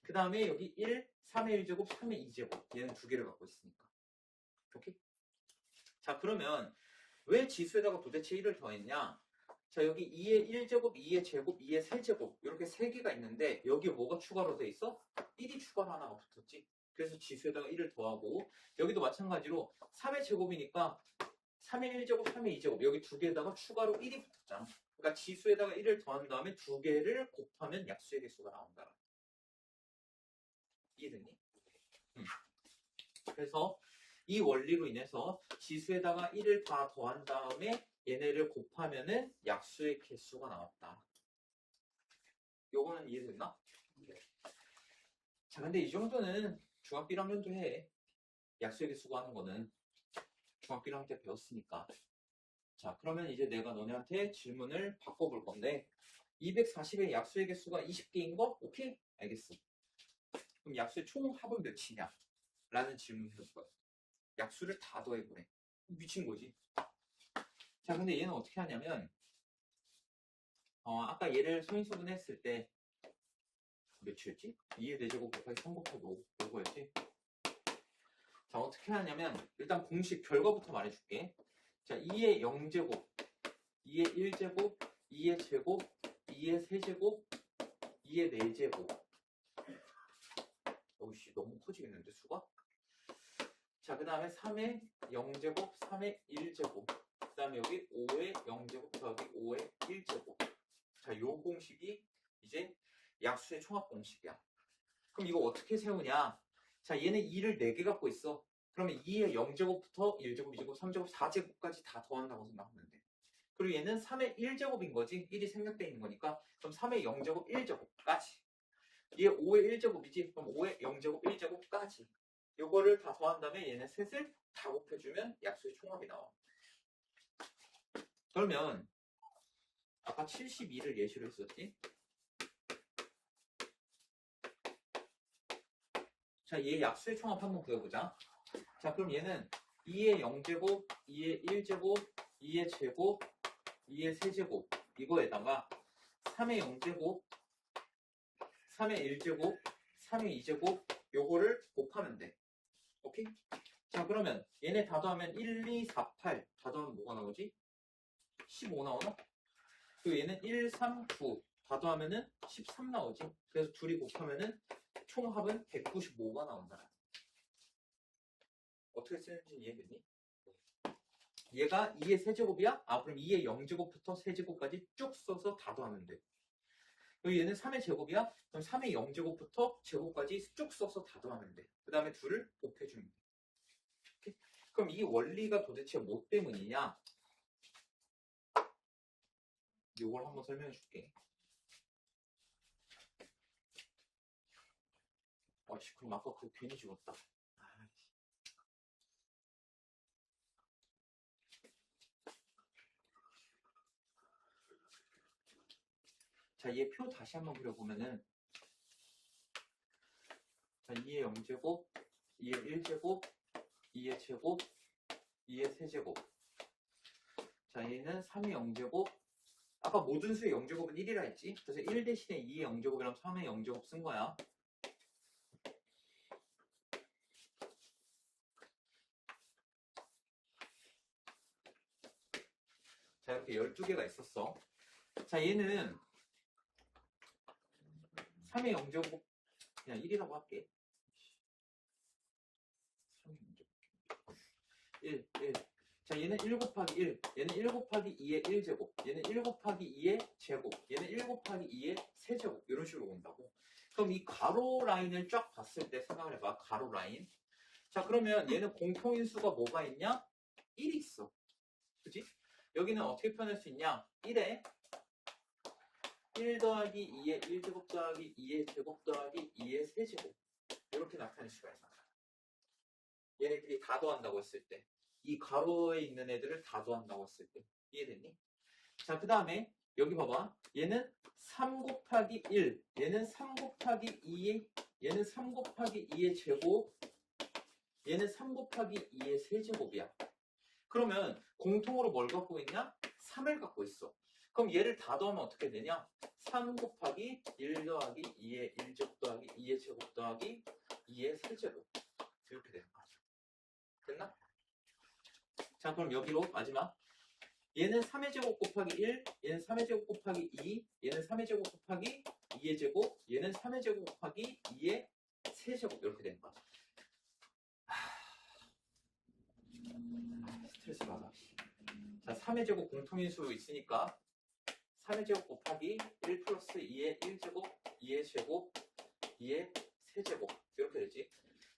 Speaker 1: 그 다음에 여기 1, 3의 1제곱, 3의 2제곱. 얘는 2개를 갖고 있으니까. 오케이? 자, 그러면 왜 지수에다가 도대체 1을 더했냐? 자, 여기 2의 1제곱, 2의 제곱, 2의 3제곱. 이렇게 3개가 있는데 여기에 뭐가 추가로 돼 있어? 1이 추가로 하나가 붙었지. 그래서 지수에다가 1을 더하고 여기도 마찬가지로 3의 제곱이니까 3의 1제곱, 3의 2제곱 여기 두 개에다가 추가로 1이 붙었잖아. 그러니까 지수에다가 1을 더한 다음에 두 개를 곱하면 약수의 개수가 나온다. 이해됐니? 그래서 이 원리로 인해서 지수에다가 1을 다 더한 다음에 얘네를 곱하면은 약수의 개수가 나왔다. 요거는 이해됐나? 자, 근데 이 정도는 중학교 1학년도 해. 약수의 개수 구하는 거는 중학교 1학년 때 배웠으니까. 자, 그러면 이제 내가 너네한테 질문을 바꿔볼 건데 240의 약수의 개수가 20개인 거? 오케이? 알겠어. 그럼 약수의 총 합은 몇이냐? 라는 질문을 해볼 거야. 약수를 다 더해보래. 미친 거지. 자, 근데 얘는 어떻게 하냐면 아까 얘를 소인수분 했을 때 몇이었지? 2의 4제곱 곱하기 3 곱하기 5였지? 자, 어떻게 하냐면 일단 공식 결과부터 말해줄게. 자, 2의 0제곱, 2의 1제곱, 2의 제곱, 2의 세제곱, 2의 4제곱. 어이씨, 너무 커지겠는데 수가? 자, 그 다음에 3의 0제곱, 3의 1제곱. 그 다음에 여기 5의 0제곱 더하기 5의 1제곱. 자, 요 공식이 이제 약수의 총합 공식이야. 그럼 이거 어떻게 세우냐? 자, 얘는 2를 4개 갖고 있어. 그러면 2의 0제곱부터 1제곱, 2제곱, 3제곱, 4제곱까지 다 더한다고 생각하면 돼. 그리고 얘는 3의 1제곱인 거지. 1이 생략되어 있는 거니까. 그럼 3의 0제곱, 1제곱까지. 얘 5의 1제곱이지. 그럼 5의 0제곱, 1제곱까지. 요거를 다 더한 다음에 얘네 셋을 다 곱해주면 약수의 총합이 나와. 그러면 아까 72를 예시로 했었지? 자, 얘 약수의 총합 한번 구해보자. 자, 그럼 얘는 2의 0제곱, 2의 1제곱, 2의 제곱, 2의 세제곱 이거에다가 3의 0제곱, 3의 1제곱, 3의 2제곱 요거를 곱하면 돼. 오케이? 자, 그러면 얘네 다 더하면 1, 2, 4, 8 다 더하면 뭐가 나오지? 15 나오나? 그리고 얘는 1, 3, 9 다 더하면은 13 나오지. 그래서 둘이 곱하면은 총합은 195가 나온다. 어떻게 쓰는지 이해됐니? 얘가 2의 세제곱이야? 그럼 2의 0제곱부터 세제곱까지 쭉 써서 다 더하면 돼. 그리고 얘는 3의 제곱이야? 그럼 3의 0제곱부터 제곱까지 쭉 써서 다 더하면 돼. 그 다음에 둘을 곱해주면 돼. 오케이? 그럼 이 원리가 도대체 뭐 때문이냐? 이걸 한번 설명해 줄게. 그럼 아까 그거 괜히 집었다. 자, 얘 표 다시 한번 그려보면은 자, 2의 0제곱, 2의 1제곱, 2의 제곱, 2의 세제곱. 자, 얘는 3의 0제곱. 아까 모든 수의 0제곱은 1이라 했지? 그래서 1 대신에 2의 0제곱이랑 3의 0제곱 쓴 거야. 자, 이렇게 12개가 있었어. 자, 얘는 3의 0제곱 그냥 1이라고 할게. 1, 1. 자, 얘는 1 곱하기 1, 얘는 1 곱하기 2의 1제곱, 얘는 1 곱하기 2의 제곱, 얘는 1 곱하기 2의 세제곱 이런 식으로 온다고. 그럼 이 가로 라인을 쫙 봤을 때 생각을 해봐. 가로 라인. 자, 그러면 얘는 공통인수가 뭐가 있냐? 1이 있어. 그치? 여기는 어떻게 표현할 수 있냐? 1에 1 더하기 2의 1제곱 더하기 2의 제곱 더하기 2의 세제곱 이렇게 나타낼 수가 있어. 얘네들이 다 더한다고 했을 때, 이 가로에 있는 애들을 다 더한다고 했을 때. 이해됐니? 자, 그 다음에 여기 봐봐. 얘는 3 곱하기 1, 얘는 3 곱하기 2의, 얘는 3 곱하기 2의 제곱, 얘는 3 곱하기 2의 세제곱이야. 그러면 공통으로 뭘 갖고 있냐? 3을 갖고 있어. 그럼 얘를 다 더하면 어떻게 되냐? 3 곱하기 1 더하기 2의 1제곱 더하기 2의 제곱 더하기 2의 세제곱 이렇게 되는 거야. 됐나? 자, 그럼 여기로 마지막. 얘는 3의 제곱 곱하기 1, 얘는 3의 제곱 곱하기 2, 얘는 3의 제곱 곱하기 2의 제곱, 얘는 3의 제곱 곱하기 2의 세제곱 이렇게 되는 거야. 스트레스 받아. 자, 3의 제곱 공통인수 있으니까 3의 제곱 곱하기 1 플러스 2의 1제곱, 2의 제곱, 2의 세제곱 이렇게 되지.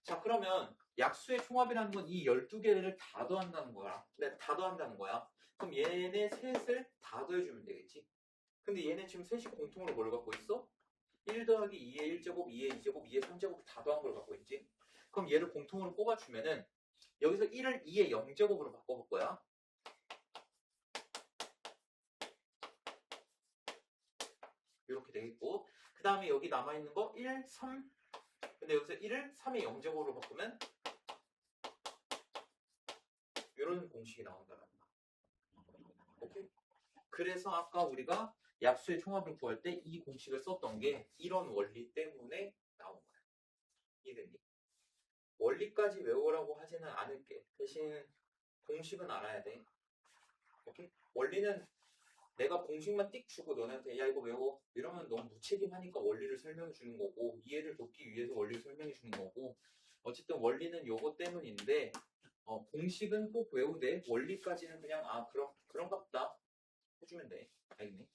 Speaker 1: 자, 그러면 약수의 총합이라는 건 이 12개를 다 더한다는 거야. 네, 다 더한다는 거야. 그럼 얘네 셋을 다 더해주면 되겠지. 근데 얘는 지금 셋이 공통으로 뭘 갖고 있어? 1 더하기 2의 1제곱, 2의 2제곱, 2의 3제곱 다 더한 걸 갖고 있지. 그럼 얘를 공통으로 뽑아주면은 여기서 1을 2의 0제곱으로 바꿔볼 거야. 이렇게 되겠고, 그 다음에 여기 남아있는 거 1, 3. 근데 여기서 1을 3의 0제곱으로 바꾸면 이런 공식이 나온다는 거야. 오케이? 그래서 아까 우리가 약수의 총합을 구할 때 이 공식을 썼던 게 이런 원리 때문에 나온 거야. 이해됐니? 원리까지 외우라고 하지는 않을게. 대신 공식은 알아야 돼. 오케이? 원리는 내가 공식만 띡 주고 너네한테 야 이거 외워 이러면 너무 무책임하니까 원리를 설명해 주는 거고, 이해를 돕기 위해서 원리를 설명해 주는 거고, 어쨌든 원리는 요거 때문인데 공식은 꼭 외우되 원리까지는 그냥 그런갑다 해주면 돼. 알겠니?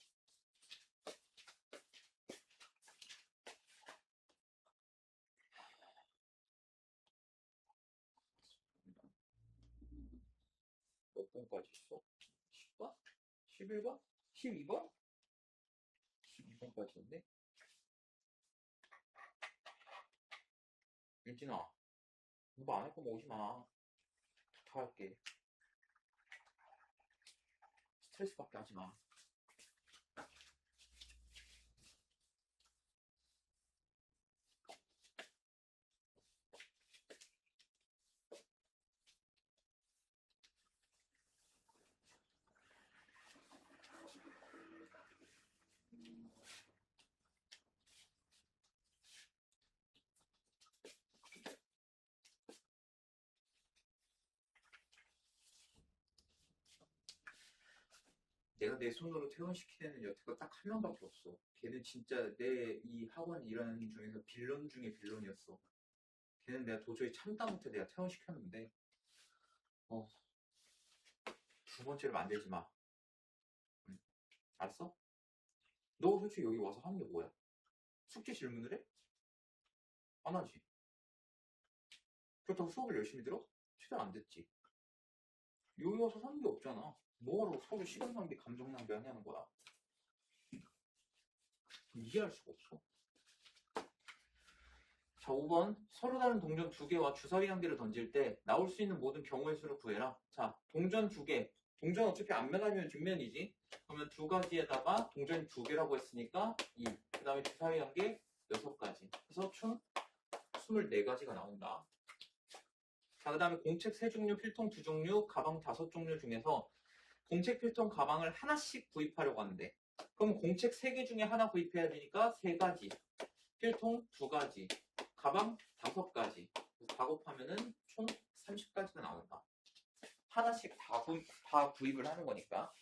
Speaker 1: 몇 번까지 있어? 10번? 11번? 12번? 12번까지 있네. 윤진아, 공부 안 할 거면 오지 마. 부탁할게. 스트레스 받게 하지 마. 내가 내 손으로 퇴원시키는 여태껏 딱 한 명밖에 없어. 걔는 진짜 내 이 학원 일하는 중에서 빌런 중에 빌런이었어. 걔는 내가 도저히 참다 못해 내가 퇴원시켰는데 두 번째로 만들지 마. 응. 알았어? 너 솔직히 여기 와서 하는 게 뭐야? 숙제 질문을 해? 안 하지. 그렇다고 수업을 열심히 들어? 최대한 안 듣지. 여기 와서 사는 게 없잖아. 뭐하러 서로 시간 낭비, 감정 낭비 하냐는 거야. 이해할 수가 없어. 자, 5번. 서로 다른 동전 2개와 주사위 1개를 던질 때 나올 수 있는 모든 경우의 수를 구해라. 자, 동전 2개. 동전 어차피 앞면하면 뒷면이지. 그러면 두 가지에다가 동전이 2개라고 했으니까 2. 그 다음에 주사위 1개, 6가지. 그래서 총 24가지가 나온다. 자, 그 다음에 공책 3종류, 필통 2종류, 가방 5종류 중에서 공책, 필통, 가방을 하나씩 구입하려고 하는데, 그럼 공책 3개 중에 하나 구입해야 되니까 3가지, 필통 2가지, 가방 5가지 다 곱하면은 총 30가지가 나온다. 하나씩 다 구입을 하는 거니까.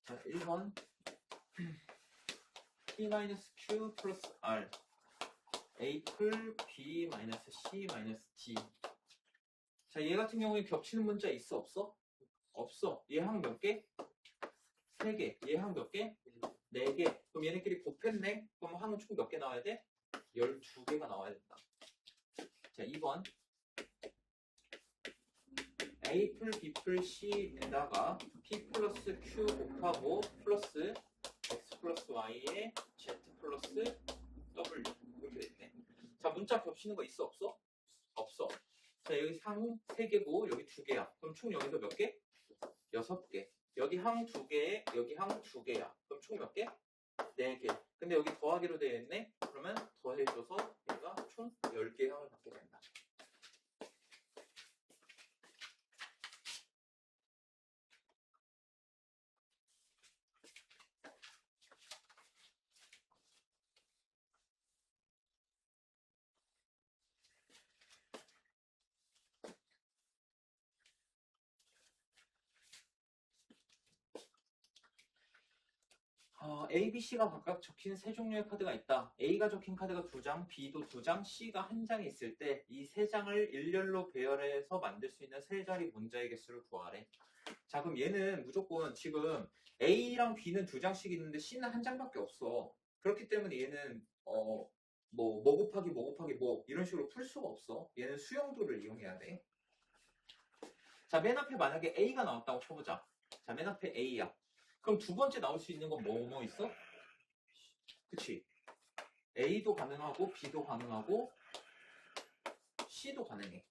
Speaker 1: 자, 1번 P-Q 플러스 R A플 B-C-D. 자, 얘 같은 경우에 겹치는 문자 있어 없어? 없어. 얘 항 몇 개? 3개. 얘 항 몇 개? 4개. 그럼 얘네끼리 곱했네? 그럼 항은 총 몇 개 나와야 돼? 12개가 나와야 된다. 자, 2번 A플 B플 C에다가 P 플러스 Q 곱하고 플러스 X 플러스 Y에 Z 플러스 W 이렇게 됐네. 자, 문자 겹치는 거 있어 없어? 없어. 자, 여기 상 3개고 여기 2개야. 그럼 총 여기서 몇 개? 6개. 여기 항 2개에 여기 항 2개야. 그럼 총 몇 개? 4개. 근데 여기 더하기로 되어 있네? 그러면 더해줘서 얘가 총 10개의 항을 갖게 된다. A, B, C가 각각 적힌 세 종류의 카드가 있다. A가 적힌 카드가 2장, B도 2장, C가 1장이 있을 때 이 세 장을 일렬로 배열해서 만들 수 있는 세 자리 문자의 개수를 구하래. 자, 그럼 얘는 무조건 지금 A랑 B는 2장씩 있는데 C는 1장밖에 없어. 그렇기 때문에 얘는 뭐 곱하기 뭐 곱하기 뭐 이런 식으로 풀 수가 없어. 얘는 수용도를 이용해야 돼. 자, 맨 앞에 만약에 A가 나왔다고 쳐보자. 자, 맨 앞에 A야. 그럼 두 번째 나올 수 있는 건 뭐 있어? 그치? A도 가능하고 B도 가능하고 C도 가능해.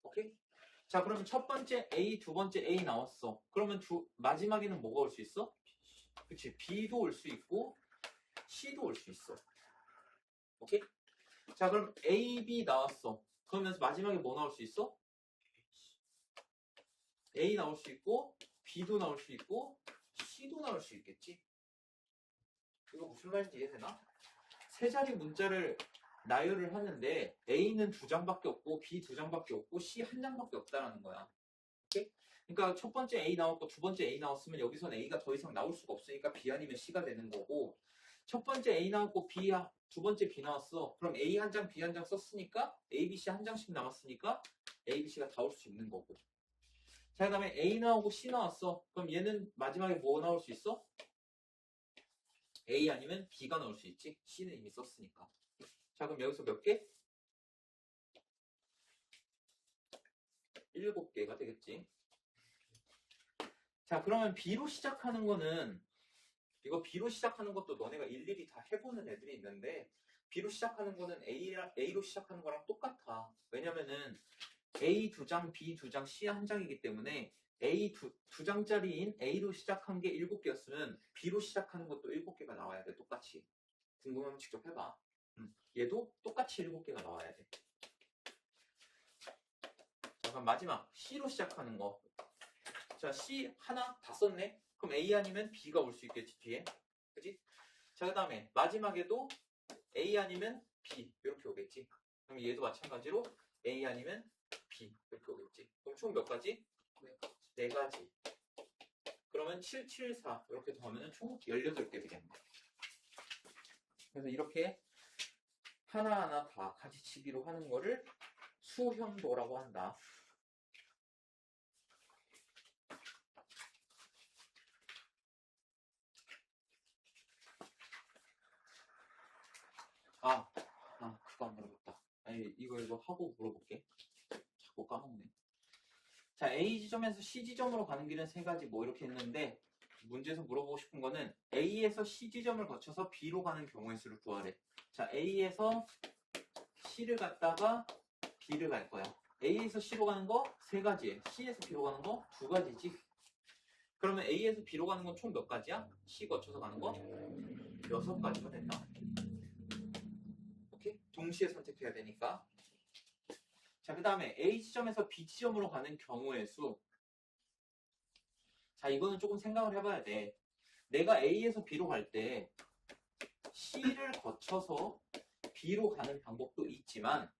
Speaker 1: 오케이? 자, 그러면 첫 번째 A, 두 번째 A 나왔어. 그러면 마지막에는 뭐가 올 수 있어? 그치? B도 올 수 있고 C도 올 수 있어. 오케이? 자, 그럼 A, B 나왔어. 그러면서 마지막에 뭐 나올 수 있어? A 나올 수 있고 B도 나올 수 있고 C도 나올 수 있겠지? 이거 무슨 말인지 이해되나? 세 자리 문자를 나열을 하는데 A는 2장밖에 없고 B 2장밖에 없고 C 1장밖에 없다라는 거야. 오케이? 그러니까 첫 번째 A 나왔고 두 번째 A 나왔으면 여기선 A가 더 이상 나올 수가 없으니까 B 아니면 C가 되는 거고, 첫 번째 A 나왔고 두 번째 B 나왔어. 그럼 A 한 장, B 한 장 썼으니까 A, B, C 한 장씩 남았으니까 A, B, C가 다 올 수 있는 거고. 자, 그 다음에 A 나오고 C 나왔어. 그럼 얘는 마지막에 뭐 나올 수 있어? A 아니면 B가 나올 수 있지. C는 이미 썼으니까. 자, 그럼 여기서 몇 개? 7개가 되겠지. 자, 그러면 B로 시작하는 거는, 이거 B로 시작하는 것도 너네가 일일이 다 해보는 애들이 있는데, B로 시작하는 거는 A로 시작하는 거랑 똑같아. 왜냐면은 A 2장, B 2장, C 1장이기 때문에 A 두 장짜리인 A로 시작한 게 7개였으면 B로 시작하는 것도 7개가 나와야 돼. 똑같이. 궁금하면 직접 해봐. 얘도 똑같이 7개가 나와야 돼. 자, 그럼 마지막 C로 시작하는 거. 자, C 하나 다 썼네. 그럼 A 아니면 B가 올 수 있겠지, 뒤에. 그치? 자, 그 다음에 마지막에도 A 아니면 B 이렇게 오겠지. 그럼 얘도 마찬가지로 A 아니면 B 이렇게 오겠지. 그럼 총 몇 가지? 4가지. 그러면 7, 7, 4 이렇게 더하면 총 18개 되겠네. 그래서 이렇게 하나하나 다 가지치기로 하는 거를 수형도라고 한다. 그거 안 물어봤다. 아니, 이거 하고 물어볼게. 자꾸 까먹네. 자, A 지점에서 C 지점으로 가는 길은 3가지 뭐 이렇게 했는데, 문제에서 물어보고 싶은 거는 A에서 C 지점을 거쳐서 B로 가는 경우의 수를 구하래. 자, A에서 C를 갔다가 B를 갈 거야. A에서 C로 가는 거 3가지에 C에서 B로 가는 거 2가지지. 그러면 A에서 B로 가는 건 총 몇 가지야? C 거쳐서 가는 거 6가지가 된다. 오케이? 동시에 선택해야 되니까. 자, 그 다음에 A 지점에서 B 지점으로 가는 경우의 수. 자, 이거는 조금 생각을 해봐야 돼. 내가 A에서 B로 갈 때 C를 거쳐서 B로 가는 방법도 있지만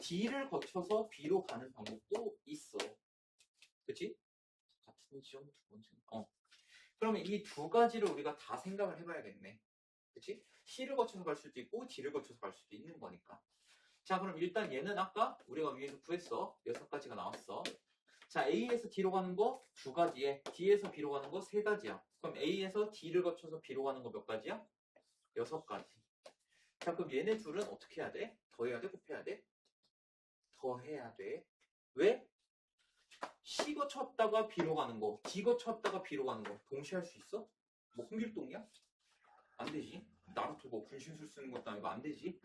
Speaker 1: D를 거쳐서 B로 가는 방법도 있어. 그치? 같은 지점 두 번째. 그러면 이 2가지를 우리가 다 생각을 해봐야겠네. 그치? C를 거쳐서 갈 수도 있고 D를 거쳐서 갈 수도 있는 거니까. 자, 그럼 일단 얘는 아까 우리가 위에서 구했어. 6가지가 나왔어. 자, A에서 D로 가는 거 2가지에 D에서 B로 가는 거 3가지야. 그럼 A에서 D를 거쳐서 B로 가는 거 몇 가지야? 6가지. 자, 그럼 얘네 둘은 어떻게 해야 돼? 더해야 돼? 곱해야 돼? 더해야 돼. 왜? C 거쳤다가 B로 가는 거, D 거쳤다가 B로 가는 거 동시에 할 수 있어? 뭐 홍길동이야? 안 되지. 나루토 뭐 분신술 쓰는 것도 아니고 안 되지.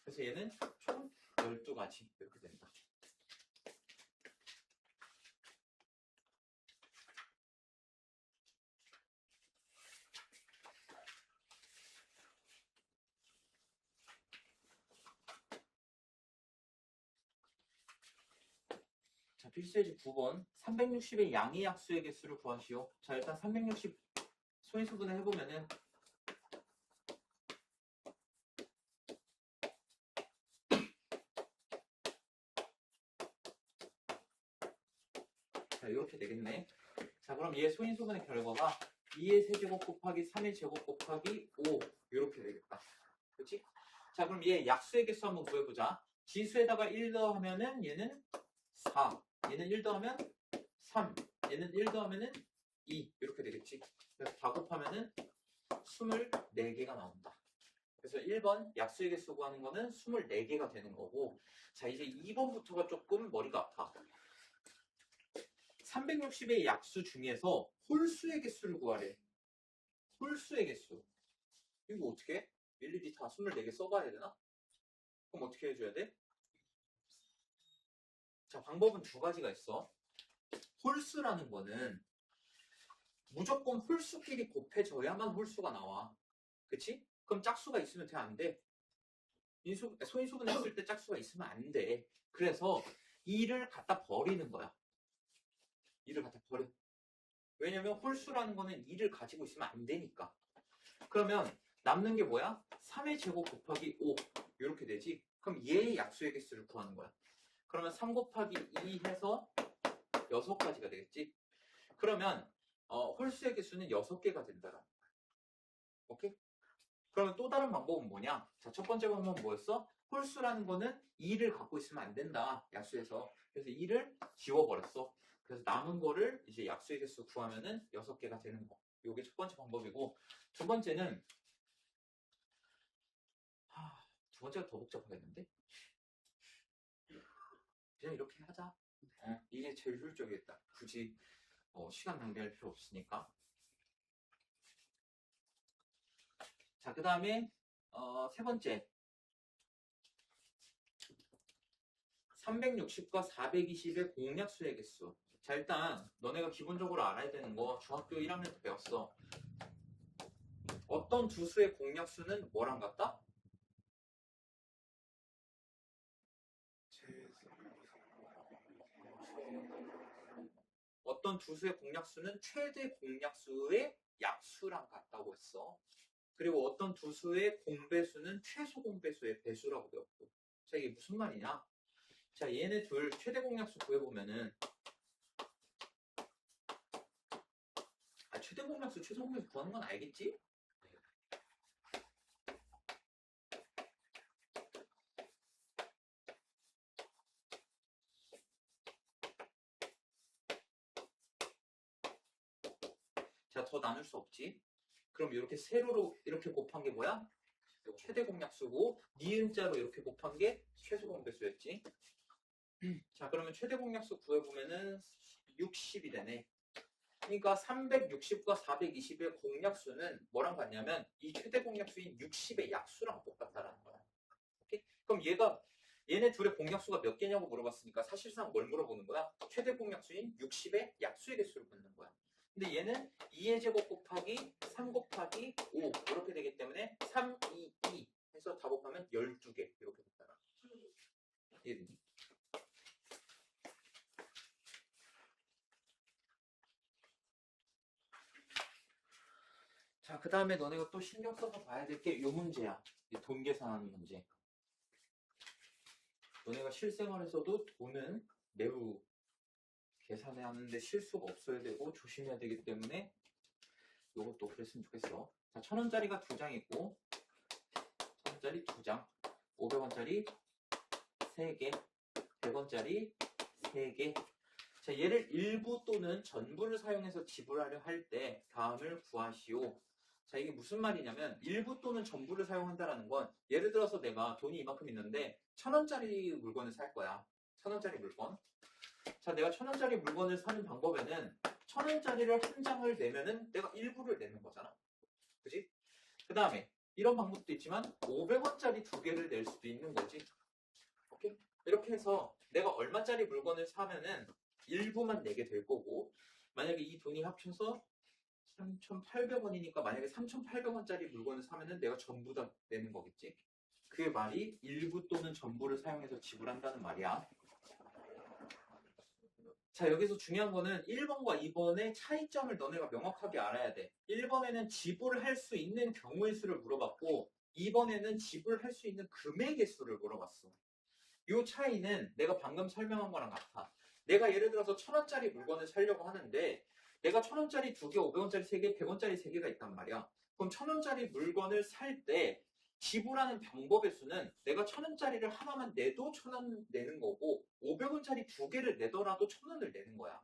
Speaker 1: 그래서 얘는 총 12가지 이렇게 된다. 자, 필수예지 9번. 360의 양의 약수의 개수를 구하시오. 자, 일단 360 소인수분해 해보면은 자, 이렇게 되겠네. 자, 그럼 얘 소인수분의 결과가 2의 세제곱 곱하기 3의 제곱 곱하기 5 이렇게 되겠다. 그렇지? 자, 그럼 얘 약수의 개수 한번 구해보자. 지수에다가 1 더하면은 얘는 4, 얘는 1 더하면 3, 얘는 1 더하면은 2 이렇게 되겠지. 그래서 다 곱하면은 24개가 나온다. 그래서 1번 약수의 개수 구하는 거는 24개가 되는 거고, 자 이제 2번부터가 조금 머리가 아파. 360의 약수 중에서 홀수의 개수를 구하래. 홀수의 개수. 이거 어떻게 해? 일일이 다 24개 써봐야 되나? 그럼 어떻게 해줘야 돼? 자, 방법은 두 가지가 있어. 홀수라는 거는 무조건 홀수끼리 곱해져야만 홀수가 나와. 그치? 그럼 짝수가 있으면 돼, 안 돼? 소인수분 했을 때 짝수가 있으면 안 돼. 그래서 2를 갖다 버리는 거야. 2를 갖다 버려. 왜냐면 홀수라는 거는 2를 가지고 있으면 안 되니까. 그러면 남는 게 뭐야? 3의 제곱 곱하기 5 이렇게 되지. 그럼 얘의 약수의 개수를 구하는 거야. 그러면 3 곱하기 2 해서 6가지가 되겠지. 그러면 홀수의 개수는 6개가 된다라는 거야. 오케이? 그러면 또 다른 방법은 뭐냐? 자, 첫 번째 방법은 뭐였어? 홀수라는 거는 2를 갖고 있으면 안 된다. 약수에서. 그래서 2를 지워버렸어. 그래서 남은 거를 이제 약수의 개수 구하면은 6개가 되는 거. 이게 첫 번째 방법이고, 두 번째는 두 번째가 더 복잡하겠는데? 그냥 이렇게 하자. 이게 제일 효율적이겠다. 굳이 시간 낭비할 필요 없으니까. 자, 그 다음에 세 번째 360과 420의 공약수의 개수. 자, 일단 너네가 기본적으로 알아야 되는 거 중학교 1학년 때 배웠어. 어떤 두 수의 공약수는 뭐랑 같다? 어떤 두 수의 공약수는 최대 공약수의 약수랑 같다고 했어. 그리고 어떤 두 수의 공배수는 최소 공배수의 배수라고 배웠고. 자, 이게 무슨 말이냐? 자, 얘네 둘 최대 공약수 구해보면은 최대 공약수, 최소 공약수 구하는 건 알겠지? 자, 더 나눌 수 없지? 그럼 이렇게 세로로 이렇게 곱한 게 뭐야? 최대 공약수고 니은자로 이렇게 곱한 게 최소 공배수였지. 자, 그러면 최대 공약수 구해보면은 60이 되네. 그러니까 360과 420의 공약수는 뭐랑 같냐면 이 최대 공약수인 60의 약수랑 똑같다라는 거야. 오케이? 그럼 얘네 둘의 공약수가 몇 개냐고 물어봤으니까 사실상 뭘 물어보는 거야? 최대 공약수인 60의 약수의 개수를 묻는 거야. 근데 얘는 2의 제곱 곱하기 3 곱하기 5 이렇게 되기 때문에 3, 2, 2 해서 다 곱하면 12개 이렇게 됐잖아. 이해되니? 자, 그 다음에 너네가 또 신경 써서 봐야 될 게 이 문제야. 이 돈 계산하는 문제. 너네가 실생활에서도 돈은 매우 계산해야 하는데 실수가 없어야 되고 조심해야 되기 때문에 이것도 그랬으면 좋겠어. 자, 1,000원짜리가 2장 있고 1,000원짜리 2장, 500원짜리 3개, 100원짜리 3개. 자, 얘를 일부 또는 전부를 사용해서 지불하려 할 때 다음을 구하시오. 자, 이게 무슨 말이냐면 일부 또는 전부를 사용한다라는 건 예를 들어서 내가 돈이 이만큼 있는데 1,000원짜리 물건을 살 거야. 1,000원짜리 물건. 자, 내가 1,000원짜리 물건을 사는 방법에는 1,000원짜리를 한 장을 내면은 내가 일부를 내는 거잖아. 그지? 그 다음에 이런 방법도 있지만 500원짜리 2개를 낼 수도 있는 거지. 오케이? 이렇게 해서 내가 얼마짜리 물건을 사면은 일부만 내게 될 거고, 만약에 이 돈이 합쳐서 3,800원이니까 만약에 3,800원짜리 물건을 사면은 내가 전부 다 내는 거겠지. 그의 말이 일부 또는 전부를 사용해서 지불한다는 말이야. 자, 여기서 중요한 거는 1번과 2번의 차이점을 너네가 명확하게 알아야 돼. 1번에는 지불할 수 있는 경우의 수를 물어봤고 2번에는 지불할 수 있는 금액의 수를 물어봤어. 이 차이는 내가 방금 설명한 거랑 같아. 내가 예를 들어서 1,000원짜리 물건을 사려고 하는데 내가 1,000원짜리 2개, 500원짜리 3개, 100원짜리 3개가 있단 말이야. 그럼 1,000원짜리 물건을 살 때 지불하는 방법의 수는 내가 1,000원짜리를 하나만 내도 1,000원 내는 거고 500원짜리 2개를 내더라도 1,000원을 내는 거야.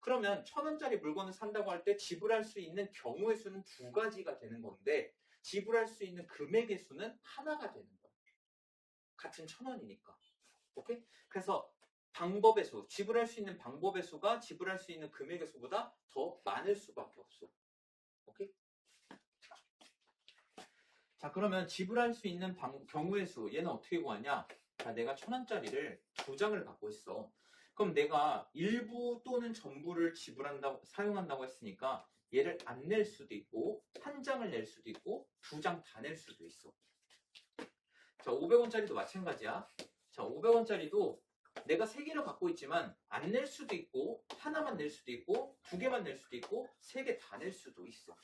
Speaker 1: 그러면 1,000원짜리 물건을 산다고 할 때 지불할 수 있는 경우의 수는 2가지가 되는 건데 지불할 수 있는 금액의 수는 하나가 되는 거야. 같은 1,000원이니까. 오케이? 그래서 방법의 수, 지불할 수 있는 방법의 수가 지불할 수 있는 금액의 수보다 더 많을 수밖에 없어. 오케이? 자, 그러면 지불할 수 있는 경우의 수, 얘는 어떻게 구하냐? 자, 내가 1,000원짜리를 2장을 갖고 있어. 그럼 내가 일부 또는 전부를 사용한다고 했으니까 얘를 안 낼 수도 있고, 1장을 낼 수도 있고, 2장 다 낼 수도 있어. 자, 500원짜리도 마찬가지야. 자, 500원짜리도 내가 3개를 갖고 있지만 안 낼 수도 있고, 하나만 낼 수도 있고, 2개만 낼 수도 있고, 3개 다 낼 수도 있어.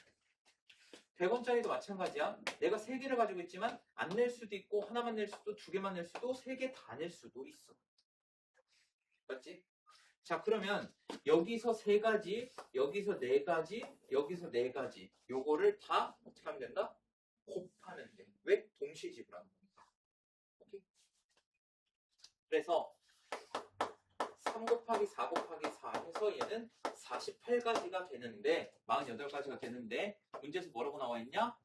Speaker 1: 100원짜리도 마찬가지야. 내가 3개를 가지고 있지만 안 낼 수도 있고, 하나만 낼 수도, 2개만 낼 수도, 3개 다 낼 수도 있어. 맞지? 자, 그러면 여기서 3가지, 여기서 4가지, 여기서 4가지 요거를 다 어떻게 하면 된다? 곱하면 돼. 왜? 동시에 지불하는 거니까. 오케이? 그래서 3 곱하기 4 곱하기 4 해서 얘는 48가지가 되는데 48가지가 되는데 문제에서 뭐라고 나와 있냐?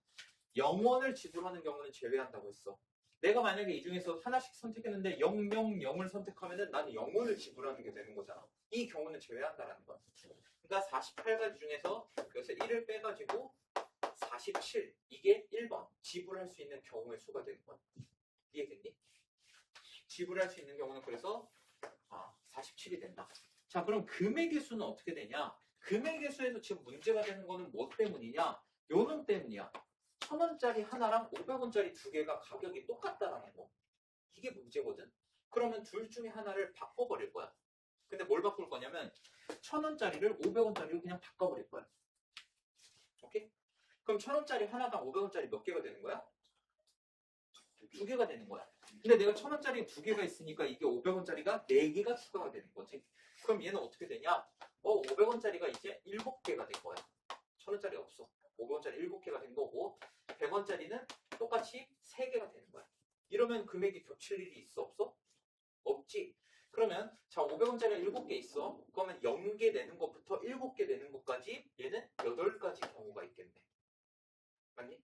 Speaker 1: 0원을 지불하는 경우는 제외한다고 했어. 내가 만약에 이 중에서 하나씩 선택했는데 0, 0, 0을 선택하면은 나는 0원을 지불하는 게 되는 거잖아. 이 경우는 제외한다라는 거야. 그러니까 48가지 중에서 여기서 1을 빼가지고 47, 이게 1번 지불할 수 있는 경우의 수가 되는 거야. 이해됐니? 지불할 수 있는 경우는 그래서 47이 된다. 자, 그럼 금액의 수는 어떻게 되냐? 금액의 수에서 지금 문제가 되는 거는 뭐 때문이냐? 요놈 때문이야. 1,000원짜리 하나랑 500원짜리 2개가 가격이 똑같다라는 거. 이게 문제거든. 그러면 둘 중에 하나를 바꿔버릴 거야. 근데 뭘 바꿀 거냐면 1,000원짜리를 500원짜리로 그냥 바꿔버릴 거야. 오케이? 그럼 1,000원짜리 하나당 500원짜리 몇 개가 되는 거야? 2개가 되는 거야. 근데 내가 1,000원짜리 2개가 있으니까 이게 500원짜리가 4개가 추가가 되는 거지. 그럼 얘는 어떻게 되냐? 500원짜리가 이제 7개가 된 거야. 1,000원짜리 없어. 500원짜리 7개가 된 거고 100원짜리는 똑같이 3개가 되는 거야. 이러면 금액이 겹칠 일이 있어? 없어? 없지. 그러면 자 500원짜리가 7개 있어. 그러면 0개 내는 것부터 7개 내는 것까지 얘는 8가지 경우가 있겠네. 맞니?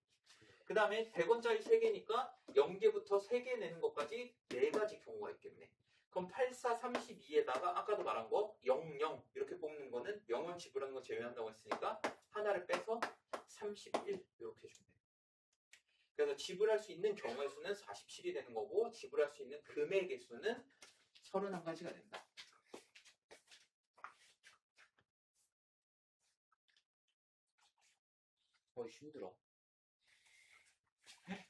Speaker 1: 그 다음에 100원짜리 3개니까 0개부터 3개 내는 것까지 4가지 경우가 있겠네. 그럼 8, 4, 32에다가 아까도 말한 거 0, 0 이렇게 뽑는 거는 0원 지불하는 거 제외한다고 했으니까 하나를 빼서 31 이렇게 주면 돼. 그래서 지불할 수 있는 경우의 수는 47이 되는 거고 지불할 수 있는 금액의 수는 31가지가 된다. 힘들어.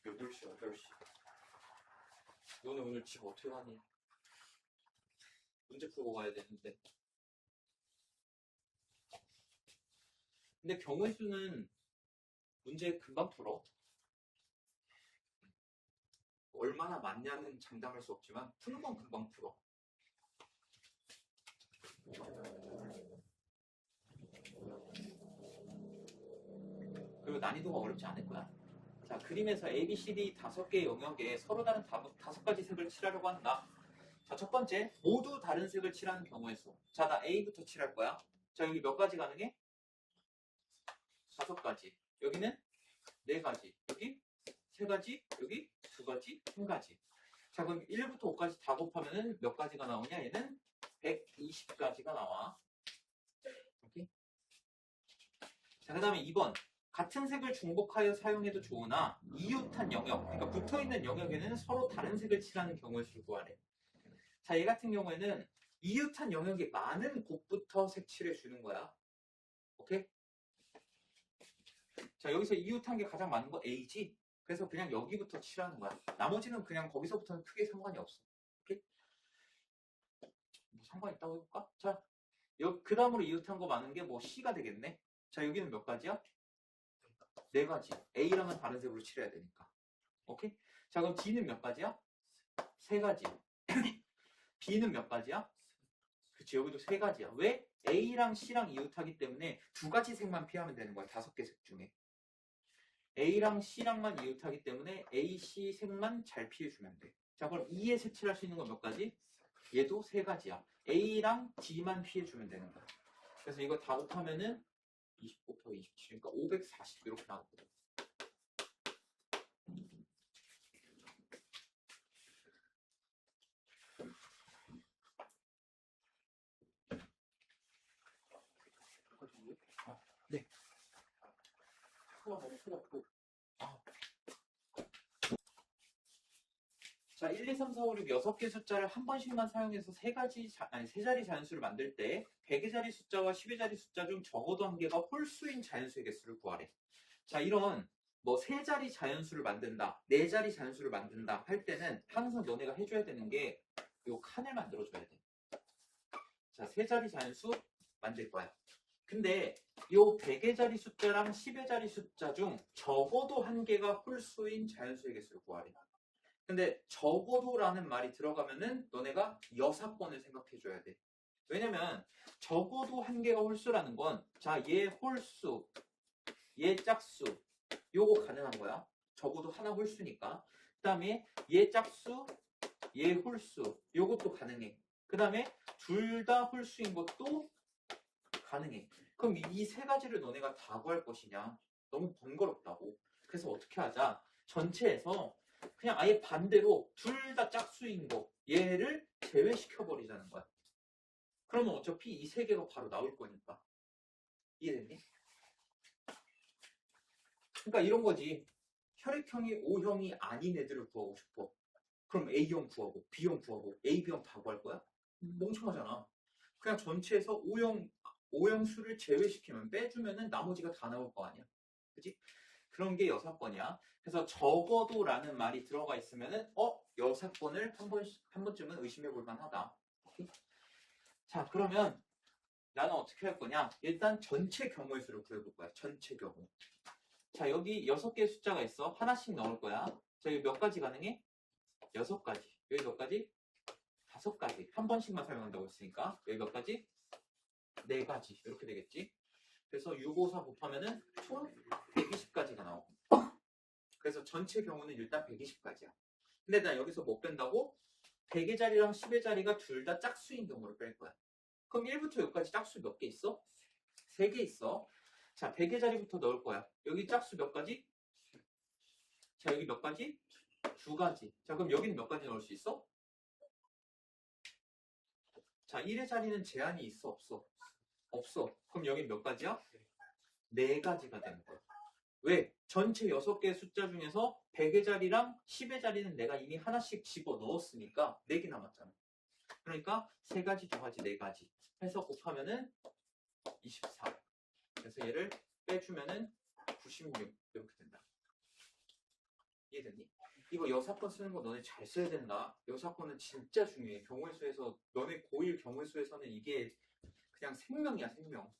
Speaker 1: 8시, 8시. 너는 오늘 집 어떻게 가니? 문제 풀고 가야 되는데. 근데 경우의 수는 문제 금방 풀어. 얼마나 많냐는 장담할 수 없지만 푸는 건 금방 풀어. 그리고 난이도가 어렵지 않을 거야. 자, 그림에서 A, B, C, D 5개의 영역에 서로 다른 5가지 색을 칠하려고 한다. 자, 첫 번째, 모두 다른 색을 칠하는 경우의 수. 자, 나 A부터 칠할 거야. 자, 여기 몇 가지 가능해? 5가지. 여기는 4가지. 여기 3가지. 여기 2가지. 1가지. 자, 그럼 1부터 5까지 다 곱하면은 몇 가지가 나오냐? 얘는 120가지가 나와. 오케이? 자, 그 다음에 2번. 같은 색을 중복하여 사용해도 좋으나 이웃한 영역, 그러니까 붙어있는 영역에는 서로 다른 색을 칠하는 경우의 수를 구하래. 자, 얘 같은 경우에는 이웃한 영역이 많은 곳부터 색칠해 주는 거야. 오케이? 자, 여기서 이웃한 게 가장 많은 거 A지? 그래서 그냥 여기부터 칠하는 거야. 나머지는 그냥 거기서부터는 크게 상관이 없어. 오케이? 뭐 상관 있다고 해볼까? 자, 그 다음으로 이웃한 거 많은 게 뭐 C가 되겠네? 자, 여기는 몇 가지야? 4가지. A랑은 다른 색으로 칠해야 되니까. 오케이? 자, 그럼 D는 몇 가지야? 3가지. B는 몇 가지야? 그치, 여기도 3가지야. 왜? A랑 C랑 이웃하기 때문에 두 가지 색만 피하면 되는 거야. 5개 색 중에. A랑 C랑만 이웃하기 때문에 A, C 색만 잘 피해주면 돼. 자, 그럼 E에 색칠할 수 있는 건 몇 가지? 얘도 3가지야. A랑 D만 피해주면 되는 거야. 그래서 이거 다 곱하면은 20 곱하기 27이니까 540 이렇게 나오거든. 네. 자, 1, 2, 3, 4, 5, 6, 6개 숫자를 한 번씩만 사용해서 세 자리 자연수를 만들 때 100의 자리 숫자와 10의 자리 숫자 중 적어도 한 개가 홀수인 자연수의 개수를 구하래. 자, 이런 뭐 3자리 자연수를 만든다, 4자리 자연수를 만든다 할 때는 항상 너네가 해줘야 되는 게 요 칸을 만들어줘야 돼. 자, 3자리 자연수 만들 거야. 근데 요 100의 자리 숫자랑 10의 자리 숫자 중 적어도 한 개가 홀수인 자연수의 개수를 구하래. 근데 적어도라는 말이 들어가면은 너네가 여사건을 생각해줘야 돼. 왜냐면 적어도 한 개가 홀수라는 건 자, 얘 홀수, 얘 짝수 요거 가능한 거야. 적어도 하나 홀수니까. 그 다음에 얘 짝수, 얘 홀수 요것도 가능해. 그 다음에 둘 다 홀수인 것도 가능해. 그럼 이 3가지를 너네가 다 구할 것이냐? 너무 번거롭다고. 그래서 어떻게 하자? 전체에서 그냥 아예 반대로 둘 다 짝수인 거 얘를 제외시켜버리자는 거야. 그러면 어차피 이 3개가 바로 나올 거니까. 이해됐니? 그러니까 이런 거지. 혈액형이 O형이 아닌 애들을 구하고 싶어. 그럼 A형 구하고 B형 구하고 A, B형 다 구할 거야? 멍청하잖아. 그냥 전체에서 O형 수를 제외시키면 빼주면은 나머지가 다 나올 거 아니야. 그치? 그런 게 여사건이야. 그래서 적어도라는 말이 들어가 있으면은 여사건을 한 번쯤은 의심해 볼 만하다. 오케이? 자, 그러면 나는 어떻게 할 거냐? 일단 전체 경우의 수를 구해볼 거야. 전체 경우. 자, 여기 6개의 숫자가 있어. 하나씩 넣을 거야. 자, 여기 몇 가지 가능해? 6가지. 여기 몇 가지? 5가지. 한 번씩만 사용한다고 했으니까 여기 몇 가지? 4가지. 이렇게 되겠지? 그래서 6, 5, 4 곱하면은 총 120가지가 나오고. 그래서 전체 경우는 일단 120가지야. 근데 나 여기서 못 뺀다고? 100의 자리랑 10의 자리가 둘 다 짝수인 경우를 뺄 거야. 그럼 1부터 여기까지 짝수 몇 개 있어? 3개 있어. 자, 100의 자리부터 넣을 거야. 여기 짝수 몇 가지? 자, 여기 몇 가지? 2가지. 자, 그럼 여기는 몇 가지 넣을 수 있어? 자, 1의 자리는 제한이 있어? 없어? 없어. 그럼 여기 몇 가지야? 4가지가 되는 거야. 왜? 전체 6개의 숫자 중에서 100의 자리랑 10의 자리는 내가 이미 하나씩 집어 넣었으니까 4개 남았잖아. 그러니까 3가지, 2가지, 4가지 해서 곱하면은 24. 그래서 얘를 빼주면은 96 이렇게 된다. 이해됐니? 이거 여사건 쓰는 거 너네 잘 써야 된다. 여사건은 진짜 중요해. 경우의 수에서 너네 고1 경우의 수에서는 이게 그냥 생명이야, 생명.